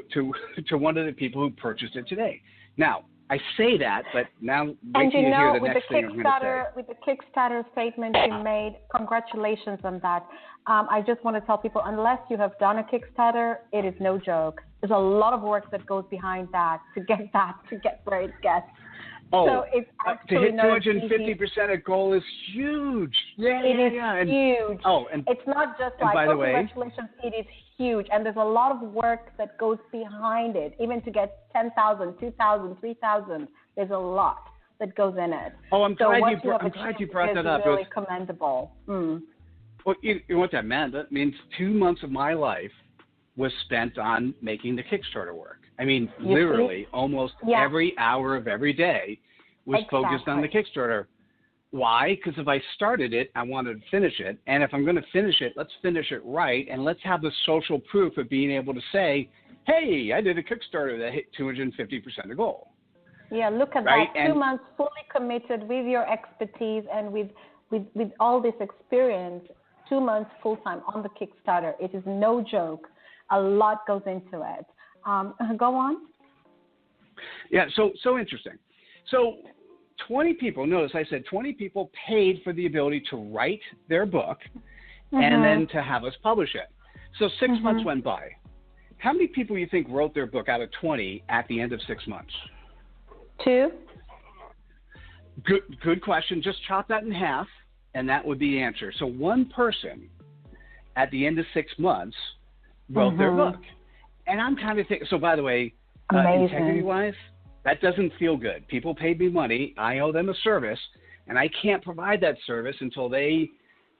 to one of the people who purchased it today. Now, I say that, but now wait till you hear the next thing I'm going to say. With the Kickstarter statement you made, congratulations on that. I just want to tell people, unless you have done a Kickstarter, it is no joke. There's a lot of work that goes behind that to get where it gets. Oh, so it's to hit 250% of goal is huge. It is huge. And it's not just like, congratulations, it is huge. And there's a lot of work that goes behind it, even to get 10,000, 2,000, 3,000. There's a lot that goes in it. Oh, I'm glad you brought that up. It's really commendable. Well, you know what that meant? That means 2 months of my life was spent on making the Kickstarter work. I mean, literally almost every hour of every day was focused on the Kickstarter. Why? Because if I started it, I wanted to finish it. And if I'm going to finish it, let's finish it right. And let's have the social proof of being able to say, hey, I did a Kickstarter that hit 250% of goal. Yeah, look at that. 2 months fully committed with your expertise and with all this experience, 2 months full-time on the Kickstarter. It is no joke. A lot goes into it. Go on. Yeah, so interesting. So 20 people, notice I said 20 people paid for the ability to write their book and then to have us publish it. So 6 months went by. How many people you think wrote their book out of 20 at the end of 6 months? 2. Good question. Just chop that in half, and that would be the answer. So one person at the end of 6 months wrote their book. And I'm kind of thinking, so by the way, integrity-wise, that doesn't feel good. People paid me money. I owe them a service, and I can't provide that service until they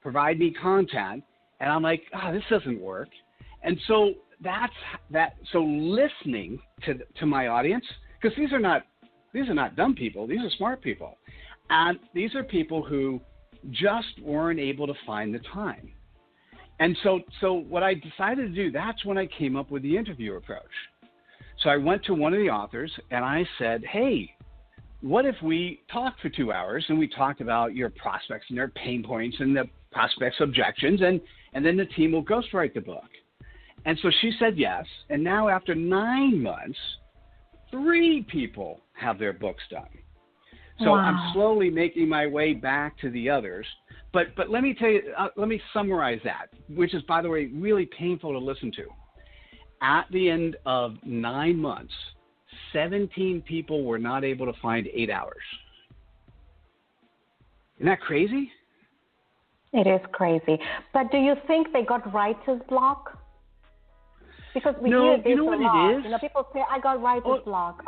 provide me content. And I'm like, this doesn't work. And so that's that. So listening to my audience, because these are not dumb people. These are smart people. And these are people who just weren't able to find the time. And so what I decided to do, that's when I came up with the interview approach. So I went to one of the authors and I said, hey, what if we talked for 2 hours and we talked about your prospects and their pain points and the prospects' objections, and then the team will ghostwrite the book. And so she said yes. And now after 9 months, 3 people have their books done. So I'm slowly making my way back to the others. But let me tell you, let me summarize that, which is, by the way, really painful to listen to. At the end of 9 months, 17 people were not able to find 8 hours. Isn't that crazy? It is crazy. But do you think they got writer's block? Because we hear this you know a what lot. it is? You know, people say, I got writer's block.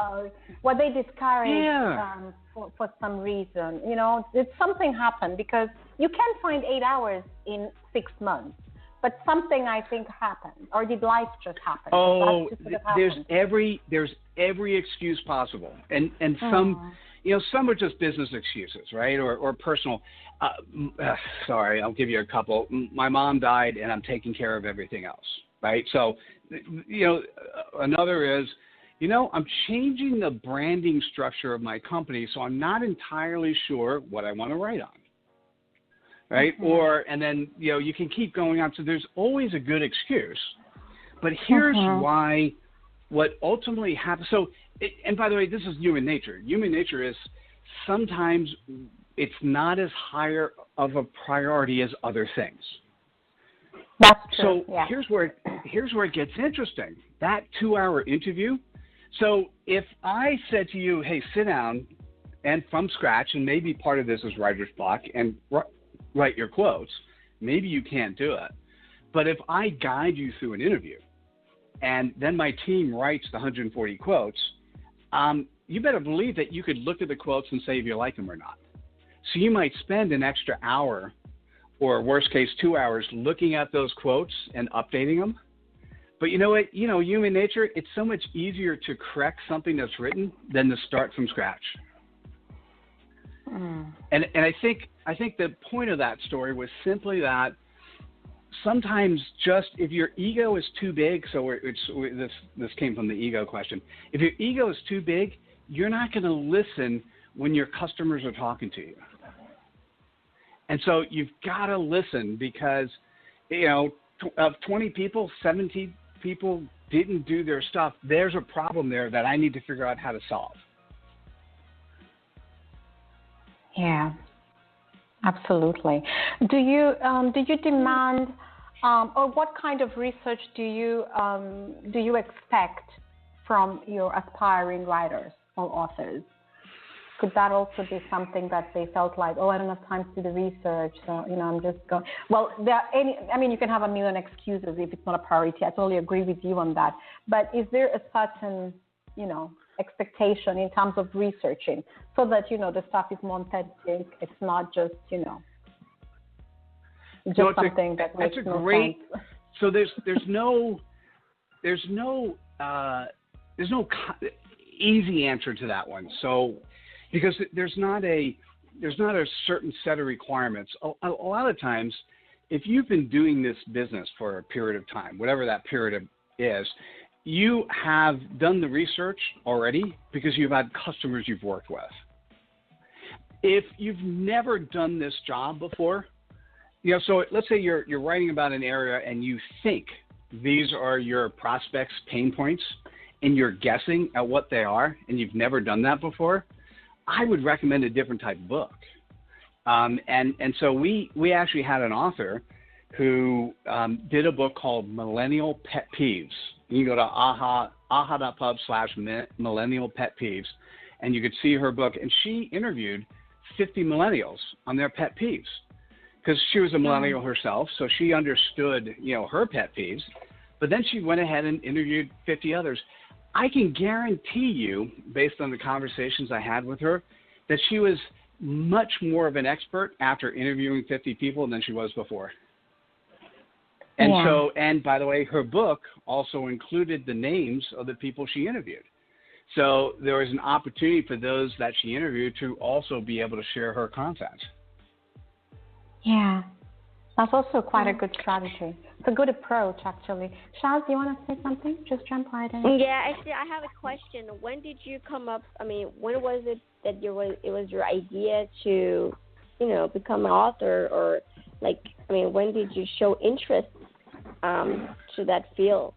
Well, they discourage for some reason. You know, did something happen? Because you can find 8 hours in 6 months. But something, I think, happened. Or did life just happen? Oh, there's every excuse possible. And some, some are just business excuses, right? Or personal. Sorry, I'll give you a couple. My mom died, and I'm taking care of everything else, right? So, another is, I'm changing the branding structure of my company, so I'm not entirely sure what I want to write on, right? Mm-hmm. And then, you can keep going on. So there's always a good excuse. But here's why what ultimately happens. So, and by the way, this is human nature. Human nature is sometimes it's not as higher of a priority as other things. That's true. So here's where it gets interesting. That 2-hour interview. So if I said to you, hey, sit down and from scratch, and maybe part of this is writer's block, and write your quotes, maybe you can't do it. But if I guide you through an interview and then my team writes the 140 quotes, you better believe that you could look at the quotes and say if you like them or not. So you might spend an extra hour or worst case 2 hours looking at those quotes and updating them. But you know what? Human nature, it's so much easier to correct something that's written than to start from scratch. And I think the point of that story was simply that sometimes just if your ego is too big, this came from the ego question. If your ego is too big, you're not going to listen when your customers are talking to you. And so you've got to listen because, of 20 people, 17 people didn't do their stuff. There's a problem there that I need to figure out how to solve. Yeah, absolutely. Do you demand, or what kind of research do you expect from your aspiring writers or authors? Could that also be something that they felt like, I don't have time to do the research, so, I'm just going. Well, you can have a million excuses if it's not a priority. I totally agree with you on that. But is there a certain, expectation in terms of researching so that, the stuff is more authentic? It's not just, something that makes no sense. So there's no easy answer to that one. So, because there's not a certain set of requirements. A lot of times, if you've been doing this business for a period of time, whatever that period is, you have done the research already because you've had customers you've worked with. If you've never done this job before, so let's say you're writing about an area and you think these are your prospects' pain points and you're guessing at what they are and you've never done that before, I would recommend a different type of book. And so we actually had an author who did a book called Millennial Pet Peeves. You can go to AHA.pub/millennial pet peeves, and you could see her book. And she interviewed 50 millennials on their pet peeves because she was a millennial herself, so she understood, her pet peeves. But then she went ahead and interviewed 50 others. I can guarantee you, based on the conversations I had with her, that she was much more of an expert after interviewing 50 people than she was before. And and by the way, her book also included the names of the people she interviewed. So there was an opportunity for those that she interviewed to also be able to share her content. Yeah, that's also quite a good strategy. It's a good approach, actually. Shaz, do you want to say something? Just jump right in. Yeah, actually, I have a question. When did you come up? When was it that it was your idea to, become an author, or when did you show interest to that field?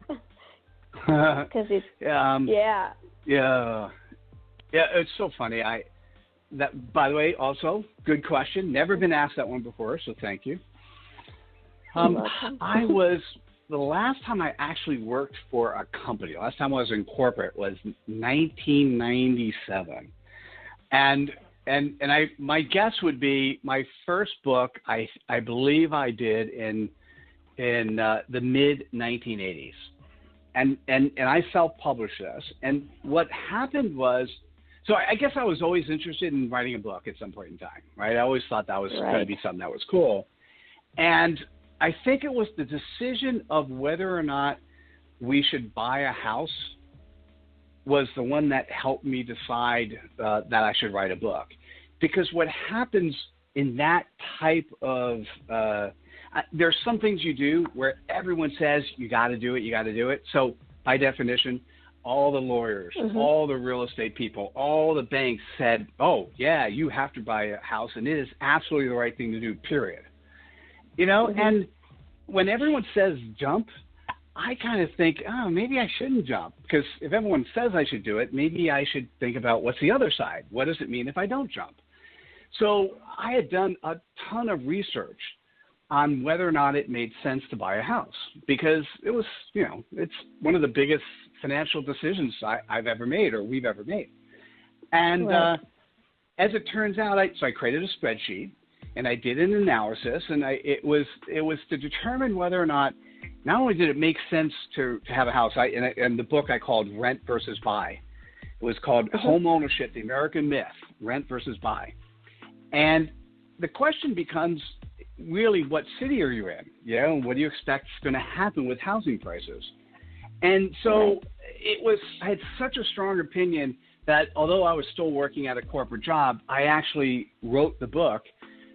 Because it's it's so funny. that, by the way, also good question. Never been asked that one before, so thank you. The last time I actually worked for a company, last time I was in corporate was 1997. And my guess would be my first book, I believe I did in the mid 1980s. And I self-published this. And what happened was, so I guess I was always interested in writing a book at some point in time, right? I always thought that was going to be something that was cool. And I think it was the decision of whether or not we should buy a house was the one that helped me decide that I should write a book. Because what happens in that type of there's some things you do where everyone says you got to do it. So by definition, all the lawyers, all the real estate people, all the banks said, oh, yeah, you have to buy a house, and it is absolutely the right thing to do, period. You know, and when everyone says jump, I kind of think, oh, maybe I shouldn't jump, because if everyone says I should do it, maybe I should think about what's the other side. What does it mean if I don't jump? So I had done a ton of research on whether or not it made sense to buy a house, because it was, you know, it's one of the biggest financial decisions I've ever made or we've ever made. And as it turns out, so I created a spreadsheet and I did an analysis, and it was to determine whether or not only did it make sense to have a house. In the book I called Rent versus Buy. It was called Home Ownership, the American Myth, Rent versus Buy. And the question becomes, really, what city are you in? You know, what do you expect is going to happen with housing prices? And so I had such a strong opinion that although I was still working at a corporate job, I actually wrote the book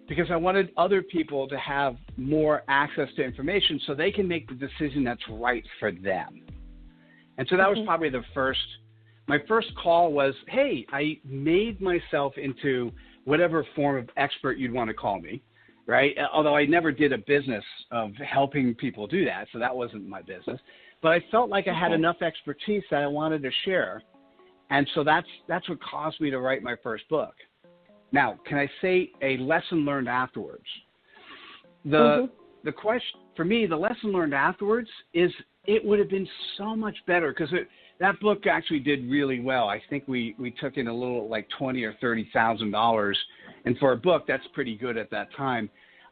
because I wanted other people to have more access to information so they can make the decision that's right for them. And so that was probably my first call was, hey, I made myself into whatever form of expert you'd want to call me, right? Although I never did a business of helping people do that, so that wasn't my business. But I felt like I had enough expertise that I wanted to share. And so that's what caused me to write my first book. Now, can I say a lesson learned afterwards? The question for me, the lesson learned afterwards is it would have been so much better, because that book actually did really well. I think we took in a little like $20,000 or $30,000, and for a book, that's pretty good at that time.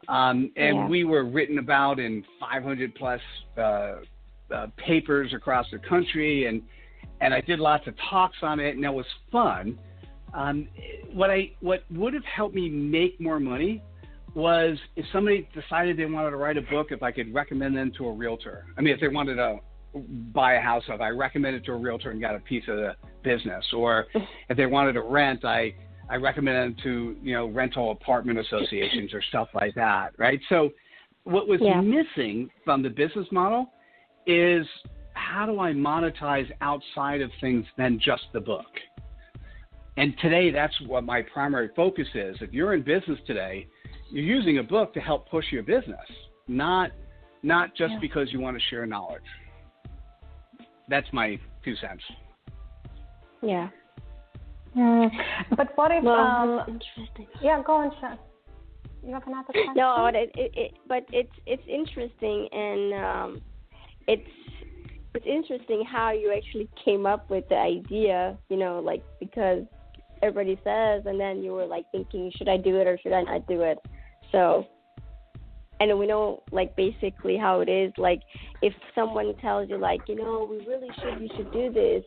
And we were written about in 500 plus papers across the country, and I did lots of talks on it, and that was fun. What would have helped me make more money was if somebody decided they wanted to write a book, if I could recommend them to a realtor. I mean, if they wanted to buy a house, I recommended it to a realtor and got a piece of the business. Or if they wanted to rent, I recommended them to, you know, rental apartment associations or stuff like that, right? So what was missing from the business model is, how do I monetize outside of things than just the book? And today, that's what my primary focus is. If you're in business today, you're using a book to help push your business, not just because you want to share knowledge. That's my 2 cents. Yeah. But what if? Interesting. Yeah, go on, Sean. You have another question? No, but it's interesting, and it's interesting how you actually came up with the idea. You know, like, because everybody says, and then you were like thinking, should I do it or should I not do it? So, and we know, like, basically how it is. Like, if someone tells you, like, you know, you should do this,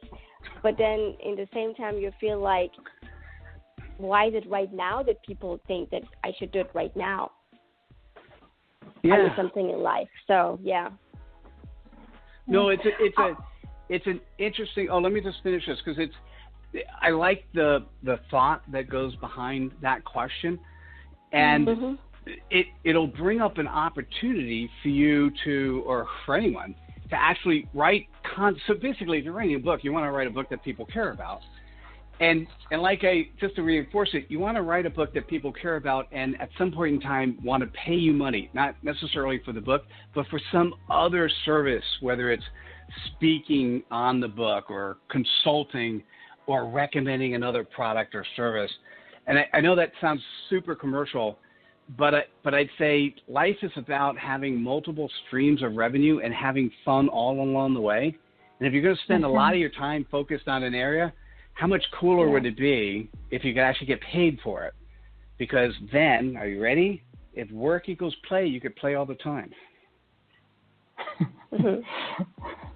but then in the same time you feel like, why is it right now that people think that I should do it right now? I do something in life. So, No, it's an interesting. Oh, let me just finish this, because I like the thought that goes behind that question, and it'll bring up an opportunity for you to, or for anyone, to actually write. So basically, if you're writing a book, you want to write a book that people care about, and like just to reinforce it, you want to write a book that people care about, and at some point in time want to pay you money, not necessarily for the book, but for some other service, whether it's speaking on the book or consulting or recommending another product or service. And I know that sounds super commercial, but I'd say life is about having multiple streams of revenue and having fun all along the way. And if you're going to spend a lot of your time focused on an area, how much cooler would it be if you could actually get paid for it? Because then, are you ready? If work equals play, you could play all the time.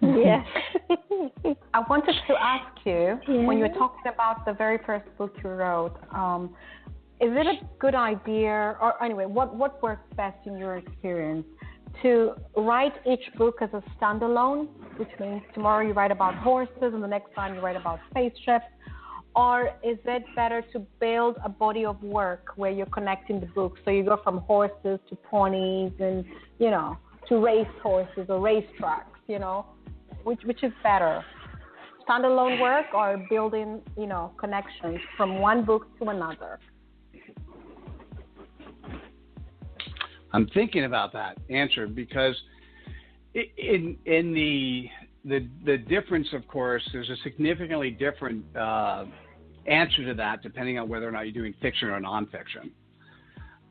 Yeah. I wanted to ask you, when you were talking about the very first book you wrote, is it a good idea, or anyway, what works best in your experience, to write each book as a standalone, which means tomorrow you write about horses and the next time you write about spaceships, or is it better to build a body of work where you're connecting the books, so you go from horses to ponies and, you know, to race horses or racetracks, you know, which is better, standalone work or building, you know, connections from one book to another? I'm thinking about that answer because in the difference, of course, there's a significantly different answer to that depending on whether or not you're doing fiction or nonfiction.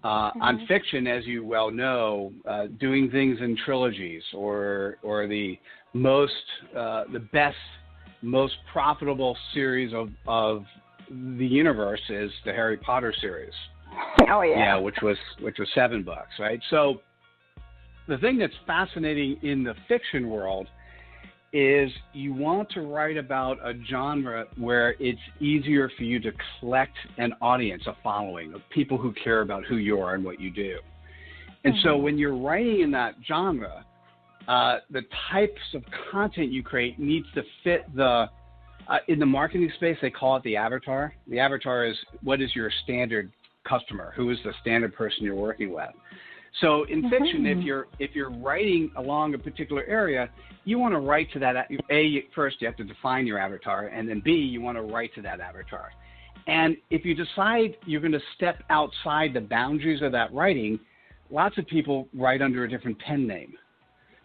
On fiction, as you well know, doing things in trilogies or the best, most profitable series of the universe is the Harry Potter series. Oh yeah. Yeah, which was 7 books, right? So the thing that's fascinating in the fiction world is you want to write about a genre where it's easier for you to collect an audience, a following of people who care about who you are and what you do. And so when you're writing in that genre, the types of content you create needs to fit in the marketing space, they call it the avatar. The avatar is what is your standard customer, who is the standard person you're working with. So in fiction, if you're writing along a particular area, you want to write to that. First you have to define your avatar, and then B, you want to write to that avatar. And if you decide you're going to step outside the boundaries of that writing, lots of people write under a different pen name,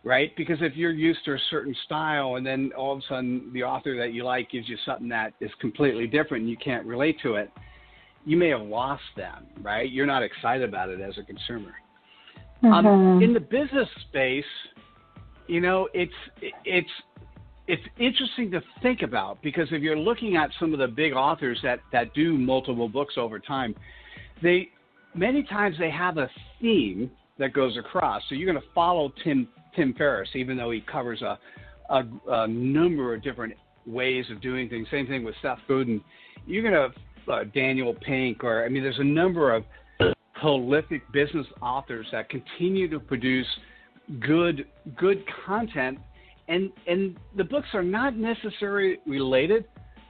right? Because if you're used to a certain style and then all of a sudden the author that you like gives you something that is completely different and you can't relate to it, you may have lost them, right? You're not excited about it as a consumer. In the business space, you know, it's interesting to think about, because if you're looking at some of the big authors that do multiple books over time, many times they have a theme that goes across. So you're going to follow Tim Ferriss, even though he covers a number of different ways of doing things. Same thing with Seth Godin. You're going to Daniel Pink, there's a number of prolific business authors that continue to produce good content, and the books are not necessarily related,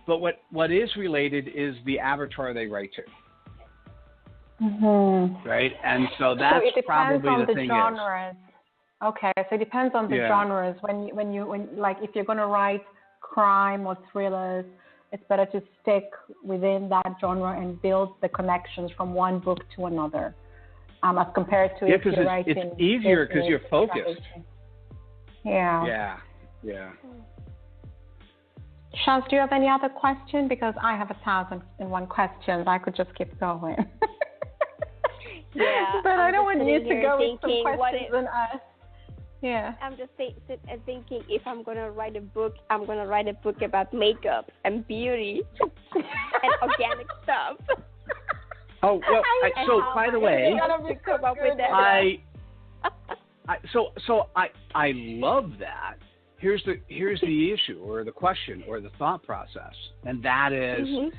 but what is related is the avatar they write to. Right, and so that's probably the thing. Genres. Okay, so it depends on the genres. When like if you're going to write crime or thrillers, it's better to stick within that genre and build the connections from one book to another, as compared to if you're writing. It's easier because you're focused. Yeah. Shaz, do you have any other question? Because I have 1,001 questions. I could just keep going. Yeah, but I don't want you to go with some questions on us. Yeah. I'm just thinking, if I'm going to write a book, I'm going to write a book about makeup and beauty and organic stuff. Oh, well, so by the way, I love that. Here's the issue or the question or the thought process, and that is,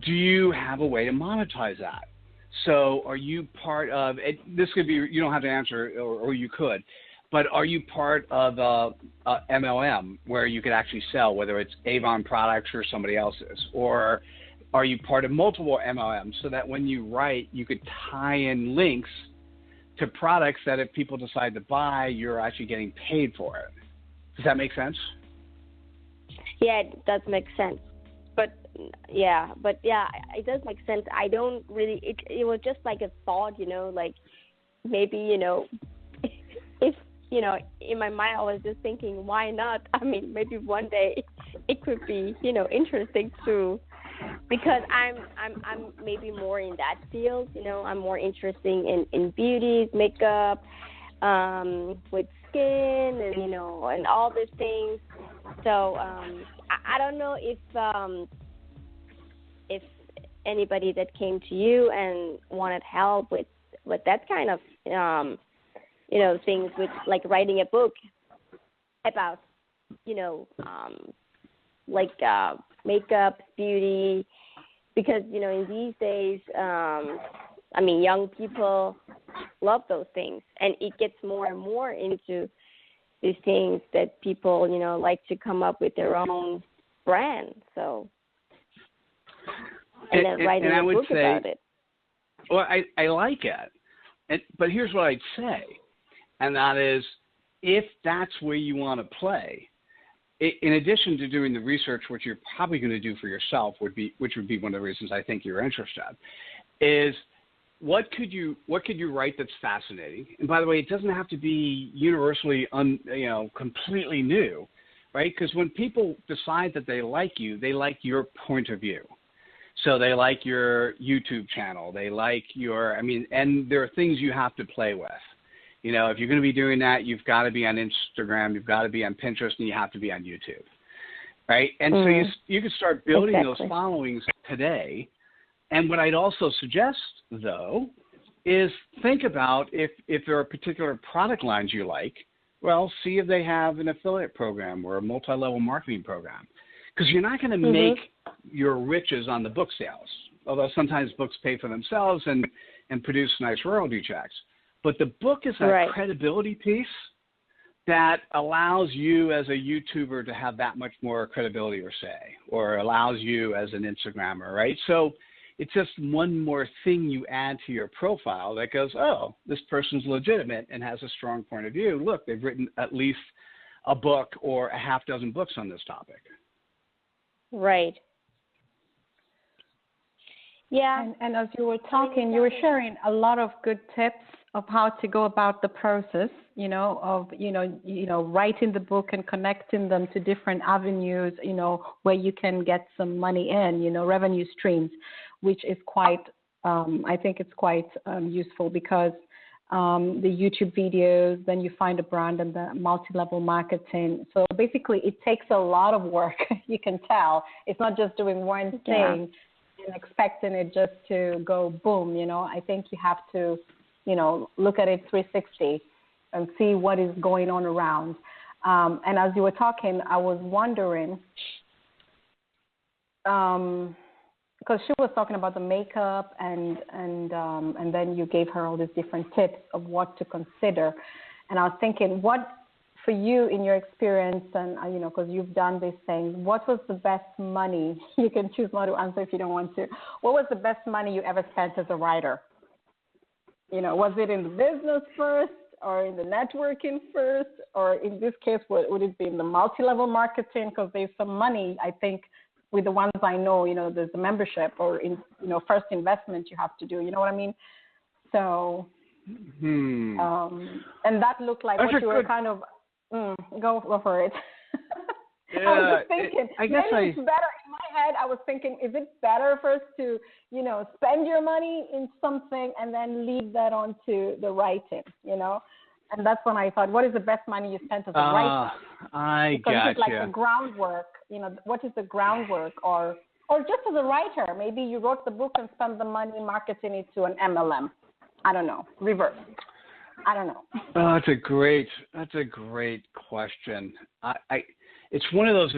do you have a way to monetize that? So are you part of it? This could be, you don't have to answer, or you could, but are you part of a MLM where you could actually sell, whether it's Avon products or somebody else's, or are you part of multiple MLMs so that when you write, you could tie in links to products that if people decide to buy, you're actually getting paid for it? Does that make sense? Yeah, it does make sense. But it does make sense. I don't really, it was just like a thought, like maybe, if, in my mind I was just thinking, why not? I mean, maybe one day it could be, interesting to because I'm maybe more in that field. You know, I'm more interested in beauty, makeup, with skin, and you know, and all these things. So I don't know if anybody that came to you and wanted help with that kind of you know, things with like writing a book about, you know, like makeup, beauty, because, you know, in these days, I mean, young people love those things, and it gets more and more into these things that people, you know, like to come up with their own brand. So, and then writing a book about it. Well, I like it, but here's what I'd say, and that is, if that's where you want to play, in addition to doing the research, which you're probably going to do for yourself, which would be one of the reasons I think you're interested, is what could you write that's fascinating? And by the way, it doesn't have to be universally completely new, right? Because when people decide that they like your point of view. So they like your YouTube channel. They like and there are things you have to play with. You know, if you're going to be doing that, you've got to be on Instagram, you've got to be on Pinterest, and you have to be on YouTube, right? And so you can start building those followings today. And what I'd also suggest, though, is think about if there are particular product lines you like, well, see if they have an affiliate program or a multi-level marketing program. Because you're not going to make your riches on the book sales, although sometimes books pay for themselves and produce nice royalty checks. But the book is a credibility piece that allows you as a YouTuber to have that much more credibility or say, or allows you as an Instagrammer, right? So it's just one more thing you add to your profile that goes, oh, this person's legitimate and has a strong point of view. Look, they've written at least a book or a half dozen books on this topic. Right. Yeah. And as you were talking, you were sharing a lot of good tips of how to go about the process, you know, of, you know, writing the book and connecting them to different avenues, you know, where you can get some money in, you know, revenue streams, which is quite, I think it's quite useful because the YouTube videos, then you find a brand and the multi-level marketing. So basically it takes a lot of work, you can tell. It's not just doing one thing and expecting it just to go boom, you know. I think you have to, you know, look at it 360 and see what is going on around. And as you were talking, I was wondering, because she was talking about the makeup and then you gave her all these different tips of what to consider. And I was thinking, what, for you in your experience and, you know, because you've done these things, what was the best money? You can choose not to answer if you don't want to. What was the best money you ever spent as a writer? You know, was it in the business first or in the networking first? Or in this case, would it be in the multi-level marketing? Because there's some money, I think, with the ones I know, you know, there's a membership or, in, you know, first investment you have to do. You know what I mean? So, and that looked like what you were kind of, go for it. Yeah, I was just thinking, it's better. In my head, I was thinking, is it better first to, you know, spend your money in something and then lead that on to the writing, you know? And that's when I thought, what is the best money you spent as a writer? Because it's like the groundwork, you know, what is the groundwork? Or just as a writer, maybe you wrote the book and spent the money marketing it to an MLM. I don't know, reverse. I don't know. Oh, that's a great question. It's one of those.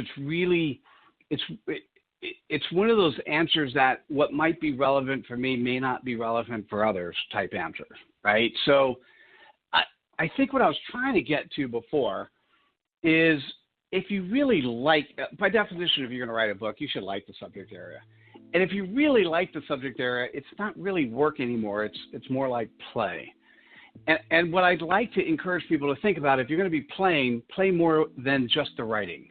It's one of those answers that what might be relevant for me may not be relevant for others type answer, right? So I think what I was trying to get to before is if you really like, by definition, if you're going to write a book, you should like the subject area. And if you really like the subject area, it's not really work anymore. It's more like play. And what I'd like to encourage people to think about, if you're going to be playing, play more than just the writing,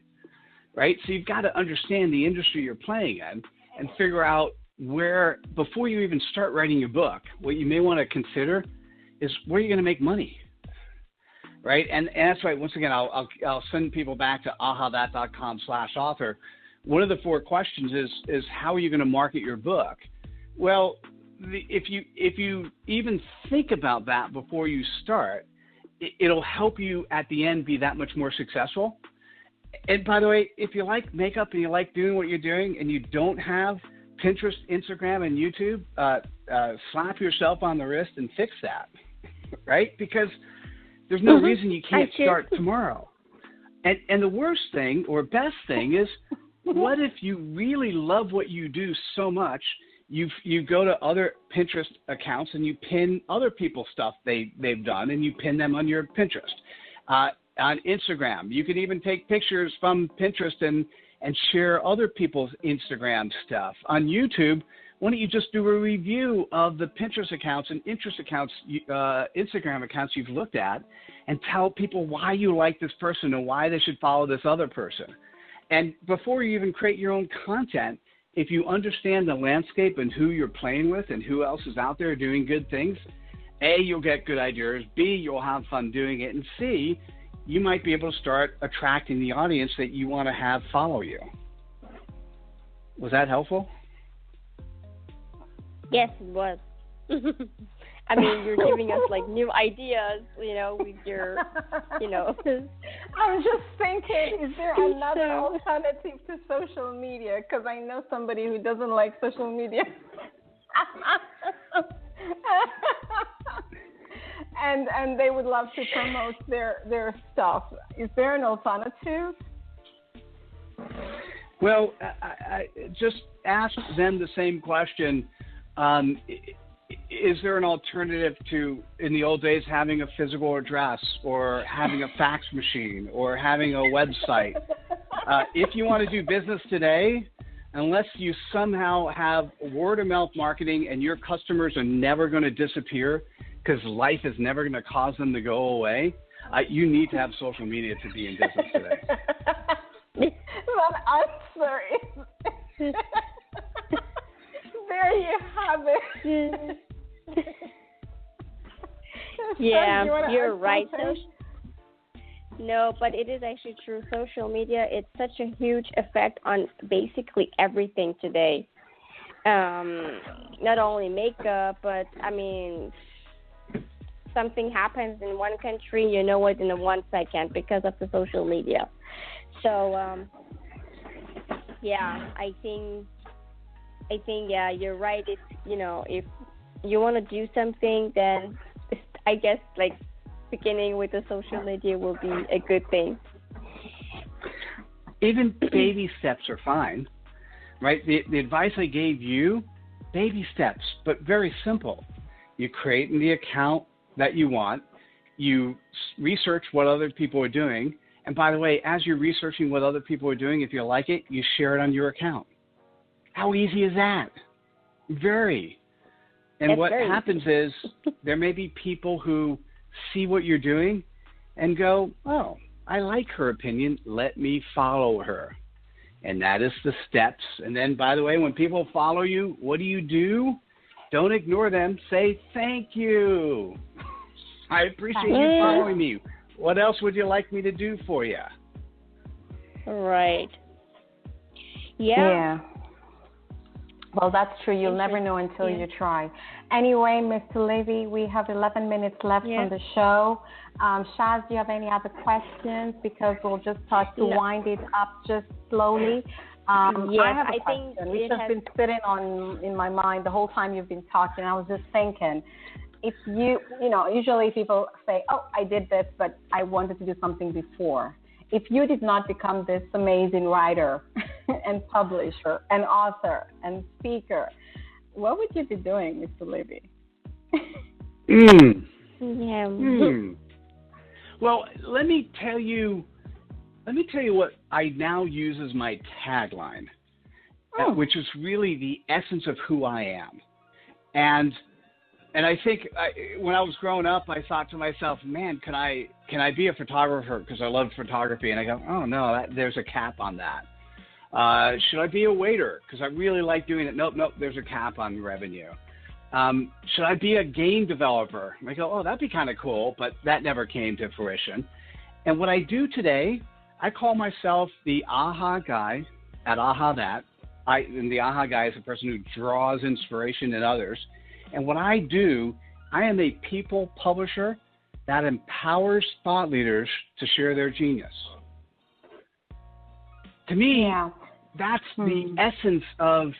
right? So you've got to understand the industry you're playing in and figure out where, before you even start writing your book, what you may want to consider is where you're going to make money, right? And that's why, once again, I'll send people back to AHAthat.com/author, one of the 4 questions is how are you going to market your book? Well, if you even think about that before you start, it'll help you at the end be that much more successful. And by the way, if you like makeup and you like doing what you're doing and you don't have Pinterest, Instagram, and YouTube, slap yourself on the wrist and fix that, right? Because there's no reason you can't start tomorrow. And the worst thing or best thing is, what if you really love what you do so much, you go to other Pinterest accounts and you pin other people's stuff they've done, and you pin them on your Pinterest. On Instagram, you can even take pictures from Pinterest and share other people's Instagram stuff. On YouTube, why don't you just do a review of the Pinterest accounts and Instagram accounts you've looked at, and tell people why you like this person and why they should follow this other person. And before you even create your own content, if you understand the landscape and who you're playing with and who else is out there doing good things, A, you'll get good ideas, B, you'll have fun doing it, and C, you might be able to start attracting the audience that you want to have follow you. Was that helpful? Yes, it was. I mean, you're giving us like new ideas, with your, I was just thinking, is there another alternative to social media? Because I know somebody who doesn't like social media. And they would love to promote their stuff. Is there an alternative? Well, I just ask them the same question. Is there an alternative to, in the old days, having a physical address or having a fax machine or having a website? If you want to do business today, unless you somehow have word-of-mouth marketing and your customers are never going to disappear because life is never going to cause them to go away, you need to have social media to be in business today. That answer is... There you have it. Yeah, you're right. No, but it is actually true. Social media, it's such a huge effect on basically everything today. Not only makeup, but I mean, something happens in one country, you know it in 1 second because of the social media. So, yeah, I think, yeah, you're right. If you want to do something, then I guess like beginning with the social media will be a good thing. Even baby steps are fine, right? The advice I gave you, baby steps, but very simple. You create the account that you want. You research what other people are doing. And by the way, as you're researching what other people are doing, if you like it, you share it on your account. How easy is that? Very. And it's what very happens is there may be people who see what you're doing and go, oh, I like her opinion. Let me follow her. And that is the steps. And then, by the way, when people follow you, what do? Don't ignore them. Say, thank you. I appreciate you following me. What else would you like me to do for you? Right. Yeah. Well, that's true. You'll never know until you try. Anyway, Mr. Levy, we have 11 minutes left on the show. Shaz, do you have any other questions? Because we'll just start to wind it up just slowly. I have a question. It's just been sitting in my mind the whole time you've been talking. I was just thinking, if usually people say, oh, I did this, but I wanted to do something before. If you did not become this amazing writer and publisher and author and speaker, what would you be doing, Mr. Levy? Well, let me tell you what I now use as my tagline, which is really the essence of who I am. And I think when I was growing up, I thought to myself, man, can I be a photographer because I love photography? And I go, oh, no, there's a cap on that. Should I be a waiter because I really like doing it? Nope, there's a cap on revenue. Should I be a game developer? And I go, oh, that'd be kind of cool, but that never came to fruition. And what I do today, I call myself the AHA Guy at AHAthat. And the AHA Guy is a person who draws inspiration in others. And what I do, I am a people publisher that empowers thought leaders to share their genius. To me, that's the essence of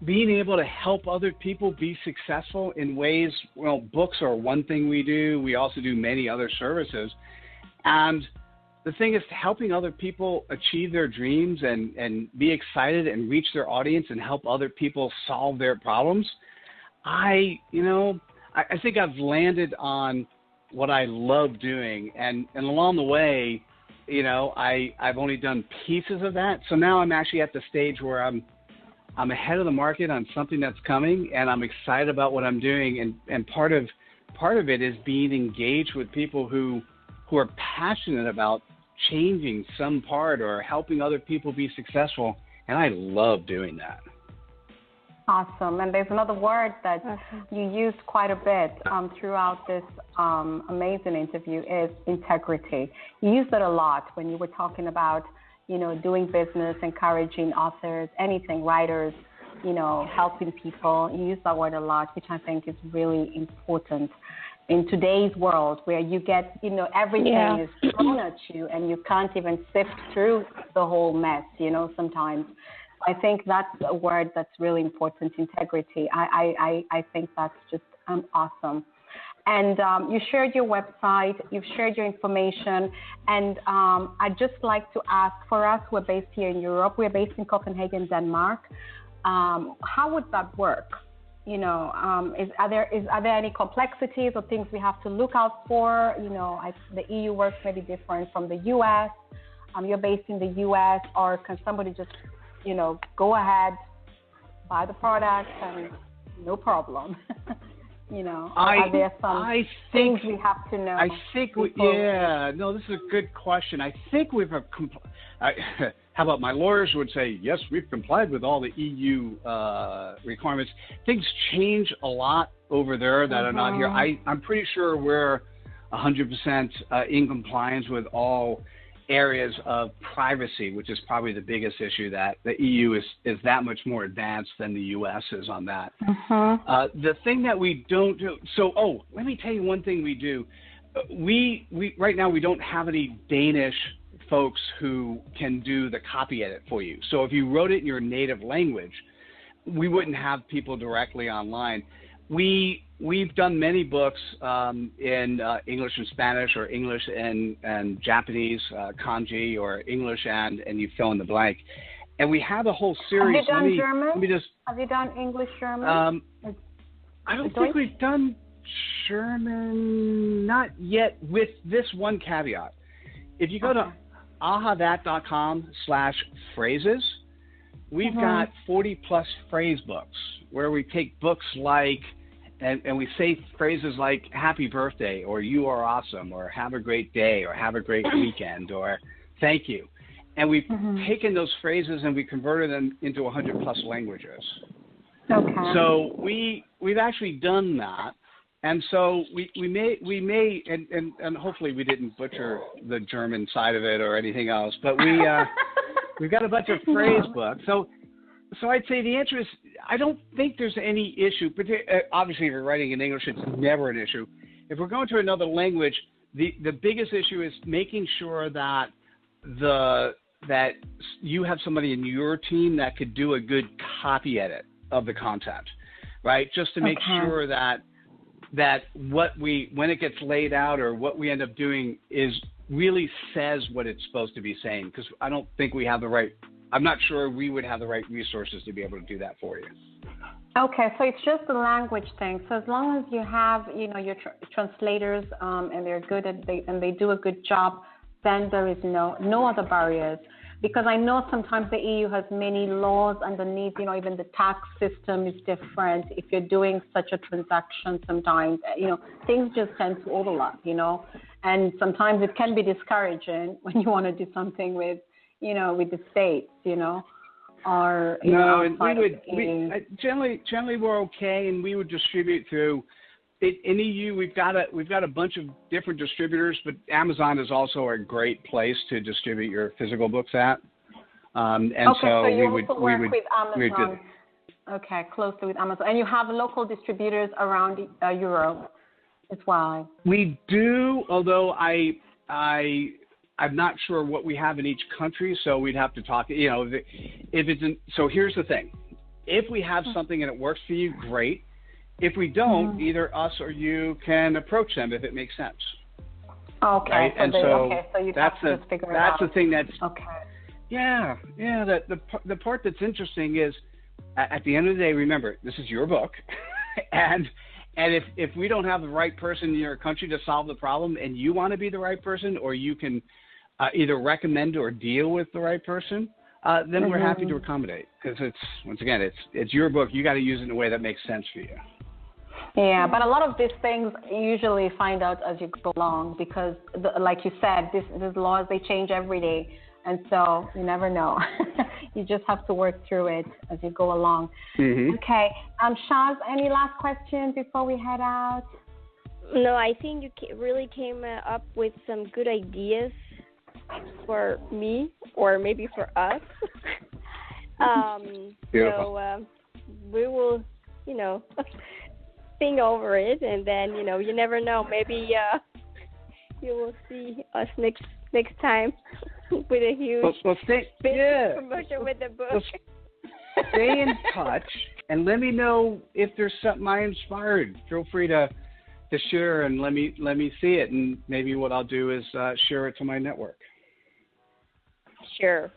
being able to help other people be successful in ways. Well, books are one thing we do. We also do many other services. And the thing is, helping other people achieve their dreams and be excited and reach their audience and help other people solve their problems. I think I've landed on what I love doing. And along the way, I've only done pieces of that. So now I'm actually at the stage where I'm ahead of the market on something that's coming, and I'm excited about what I'm doing. And part of it is being engaged with people who are passionate about changing some part or helping other people be successful. And I love doing that. Awesome. And there's another word that you used quite a bit throughout this amazing interview is integrity. You used it a lot when you were talking about, doing business, encouraging authors, anything, writers, helping people. You use that word a lot, which I think is really important in today's world where you get, everything is thrown at you and you can't even sift through the whole mess, sometimes. I think that's a word that's really important, integrity. I think that's just awesome. And you shared your website, you've shared your information, and I'd just like to ask, for us who are based here in Europe, we're based in Copenhagen, Denmark, how would that work? Are there any complexities or things we have to look out for? The EU works maybe different from the U.S. You're based in the U.S., or can somebody just go ahead, buy the product, and no problem? Are there some things we have to know? This is a good question. I think how about my lawyers would say, yes, we've complied with all the EU requirements. Things change a lot over there that are not here. I'm pretty sure we're 100% in compliance with all areas of privacy, which is probably the biggest issue, that the EU is that much more advanced than the U.S. is on that. The thing that we don't do, let me tell you one thing we do. We right now, we don't have any Danish folks who can do the copy edit for you. So if you wrote it in your native language, we wouldn't have people directly online. We've done many books in English and Spanish, or English and Japanese, kanji, or English and you fill in the blank. And we have a whole series. Have you done German? Have you done English, German? I don't think we've done German, not yet, with this one caveat. If you go to AHAthat.com/phrases, we've got 40+ phrase books where we take books like, and we say phrases like happy birthday, or you are awesome, or have a great day, or have a great weekend, or thank you. And we've taken those phrases and we converted them into 100+ languages. Okay. So we've actually done that. And so we may, and hopefully we didn't butcher the German side of it or anything else, but we've got a bunch of phrase books. So I'd say the answer is, I don't think there's any issue. Obviously, if you're writing in English, it's never an issue. If we're going to another language, the biggest issue is making sure that that you have somebody in your team that could do a good copy edit of the content, right? Just to make sure that when it gets laid out, or what we end up doing, really says what it's supposed to be saying. Because I don't think we have I'm not sure we would have the right resources to be able to do that for you. Okay, so it's just the language thing. So as long as you have, your translators, and they're good and they do a good job, then there is no other barriers. Because I know sometimes the EU has many laws underneath, even the tax system is different. If you're doing such a transaction, sometimes, things just tend to overlap, and sometimes it can be discouraging when you want to do something with the States, or, and generally we're okay, and we would distribute through. In EU, we've got a bunch of different distributors, but Amazon is also a great place to distribute your physical books at. So you also work with Amazon. Okay, closely with Amazon. And you have local distributors around Europe as well. We do, although I'm not sure what we have in each country, so we'd have to talk. You know, if it's so here's the thing: if we have something and it works for you, great. If we don't, either us or you can approach them if it makes sense. Okay. Right? So you have to just figure it out. That's the thing that's okay. Yeah. The part that's interesting is at the end of the day, remember, this is your book, and if we don't have the right person in your country to solve the problem, and you want to be the right person, or you can either recommend or deal with the right person, then we're happy to accommodate, because it's your book. You got to use it in a way that makes sense for you. Yeah, but a lot of these things you usually find out as you go along, because like you said, these laws, they change every day. And so you never know. You just have to work through it as you go along. Okay. Shaz, any last questions before we head out? No, I think you really came up with some good ideas for me, or maybe for us. So we will, think over it, and then, you never know. Maybe you will see us next time. With a huge promotion with the book. Stay in touch and let me know if there's something I inspired. Feel free to share and let me see it, and maybe what I'll do is share it to my network. Sure.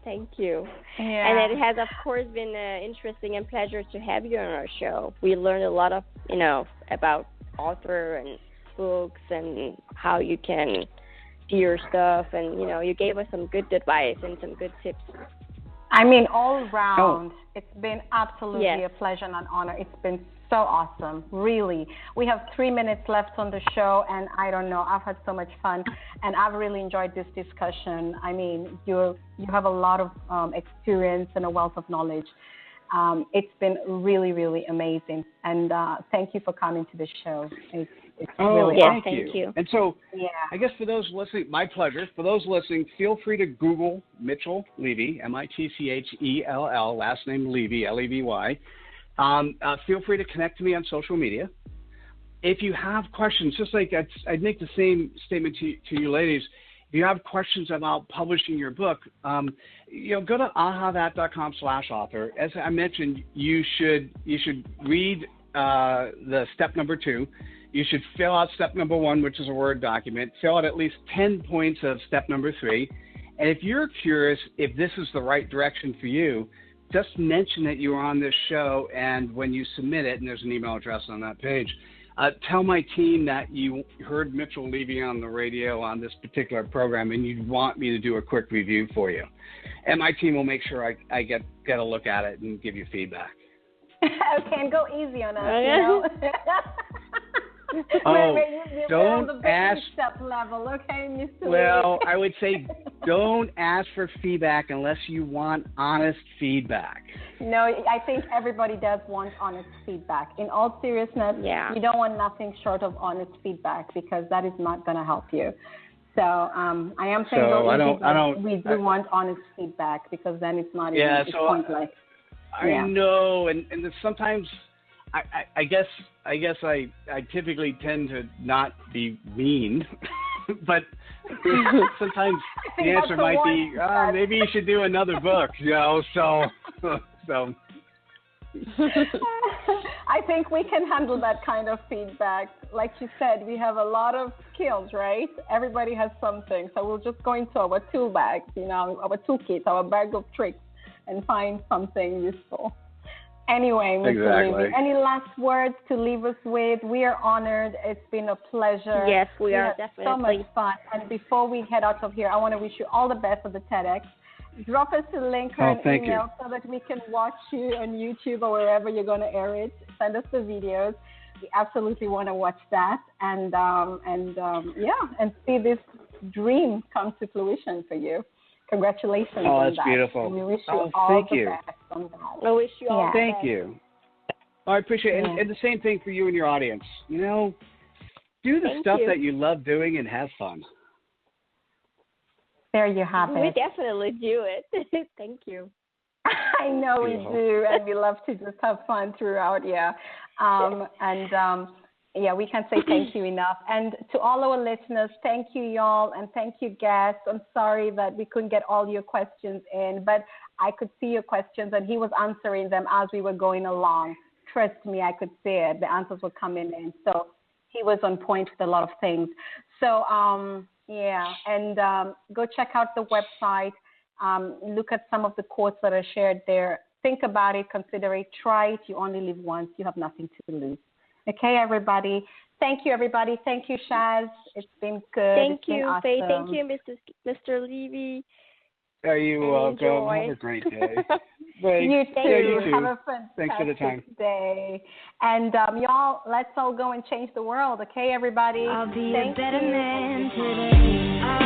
Thank you. Yeah. And it has, of course, been interesting and pleasure to have you on our show. We learned a lot of, about author and books and how you can your stuff, and you gave us some good advice and some good tips. I mean, all around, it's been absolutely a pleasure and an honor. It's been so awesome, really. We have 3 minutes left on the show, and I don't know, I've had so much fun, and I've really enjoyed this discussion. I mean, you have a lot of experience and a wealth of knowledge. It's been really, really amazing, and thank you for coming to the show. It's really awesome. Thank you. And so, I guess for those listening, my pleasure. For those listening, feel free to Google Mitchell Levy, Mitchell, last name Levy, Levy. Feel free to connect to me on social media. If you have questions, just like I'd make the same statement to you ladies. If you have questions about publishing your book, go to AHAthat.com/author. As I mentioned, you should read the step number 2. You should fill out step number 1, which is a Word document. Fill out at least 10 points of step number 3. And if you're curious if this is the right direction for you, just mention that you're on this show, and when you submit it, and there's an email address on that page, tell my team that you heard Mitchell Levy on the radio on this particular program, and you want me to do a quick review for you. And my team will make sure I get a look at it and give you feedback. Okay, and go easy on us, Don't ask. Step level, okay, Mr. Well, I would say don't ask for feedback unless you want honest feedback. No, I think everybody does want honest feedback. In all seriousness, you don't want nothing short of honest feedback, because that is not going to help you. So I am saying we do want honest feedback, because then it's not even pointless. I know, and sometimes I guess I typically tend to not be mean, but sometimes the answer might be, maybe you should do another book, so. I think we can handle that kind of feedback. Like you said, we have a lot of skills, right? Everybody has something, so we'll just go into our tool bag, our toolkit, our bag of tricks, and find something useful. Anyway, Mr. Levy, any last words to leave us with? We are honored. It's been a pleasure. Yes, we are definitely. So much fun. And before we head out of here, I want to wish you all the best for the TEDx. Drop us a link or an email so that we can watch you on YouTube or wherever you're going to air it. Send us the videos. We absolutely want to watch that and see this dream come to fruition for you. Congratulations on that. That's beautiful. We wish you all the best on that. I wish you all the best. Thank you. I appreciate it. And the same thing for you and your audience. Do the stuff that you love doing and have fun. there you have it. We definitely do it. Thank you. I know we do, and we love to just have fun throughout, yeah. We can't say thank you enough. And to all our listeners, thank you, y'all, and thank you, guests. I'm sorry that we couldn't get all your questions in, but I could see your questions, and he was answering them as we were going along. Trust me, I could see it. The answers were coming in. So he was on point with a lot of things. So, go check out the website. Look at some of the quotes that are shared there. Think about it, consider it, try it. You only live once. You have nothing to lose. Okay, everybody. Thank you, everybody. Thank you, Shaz. It's been good. Thank you, awesome. Faye. Thank you, Mr. Levy. Are you welcome? Enjoy. Have a great day. You too. You too. Have a fantastic Thanks for the time. day. And y'all, let's all go and change the world. Okay, everybody. I'll be Thank a better you. man today.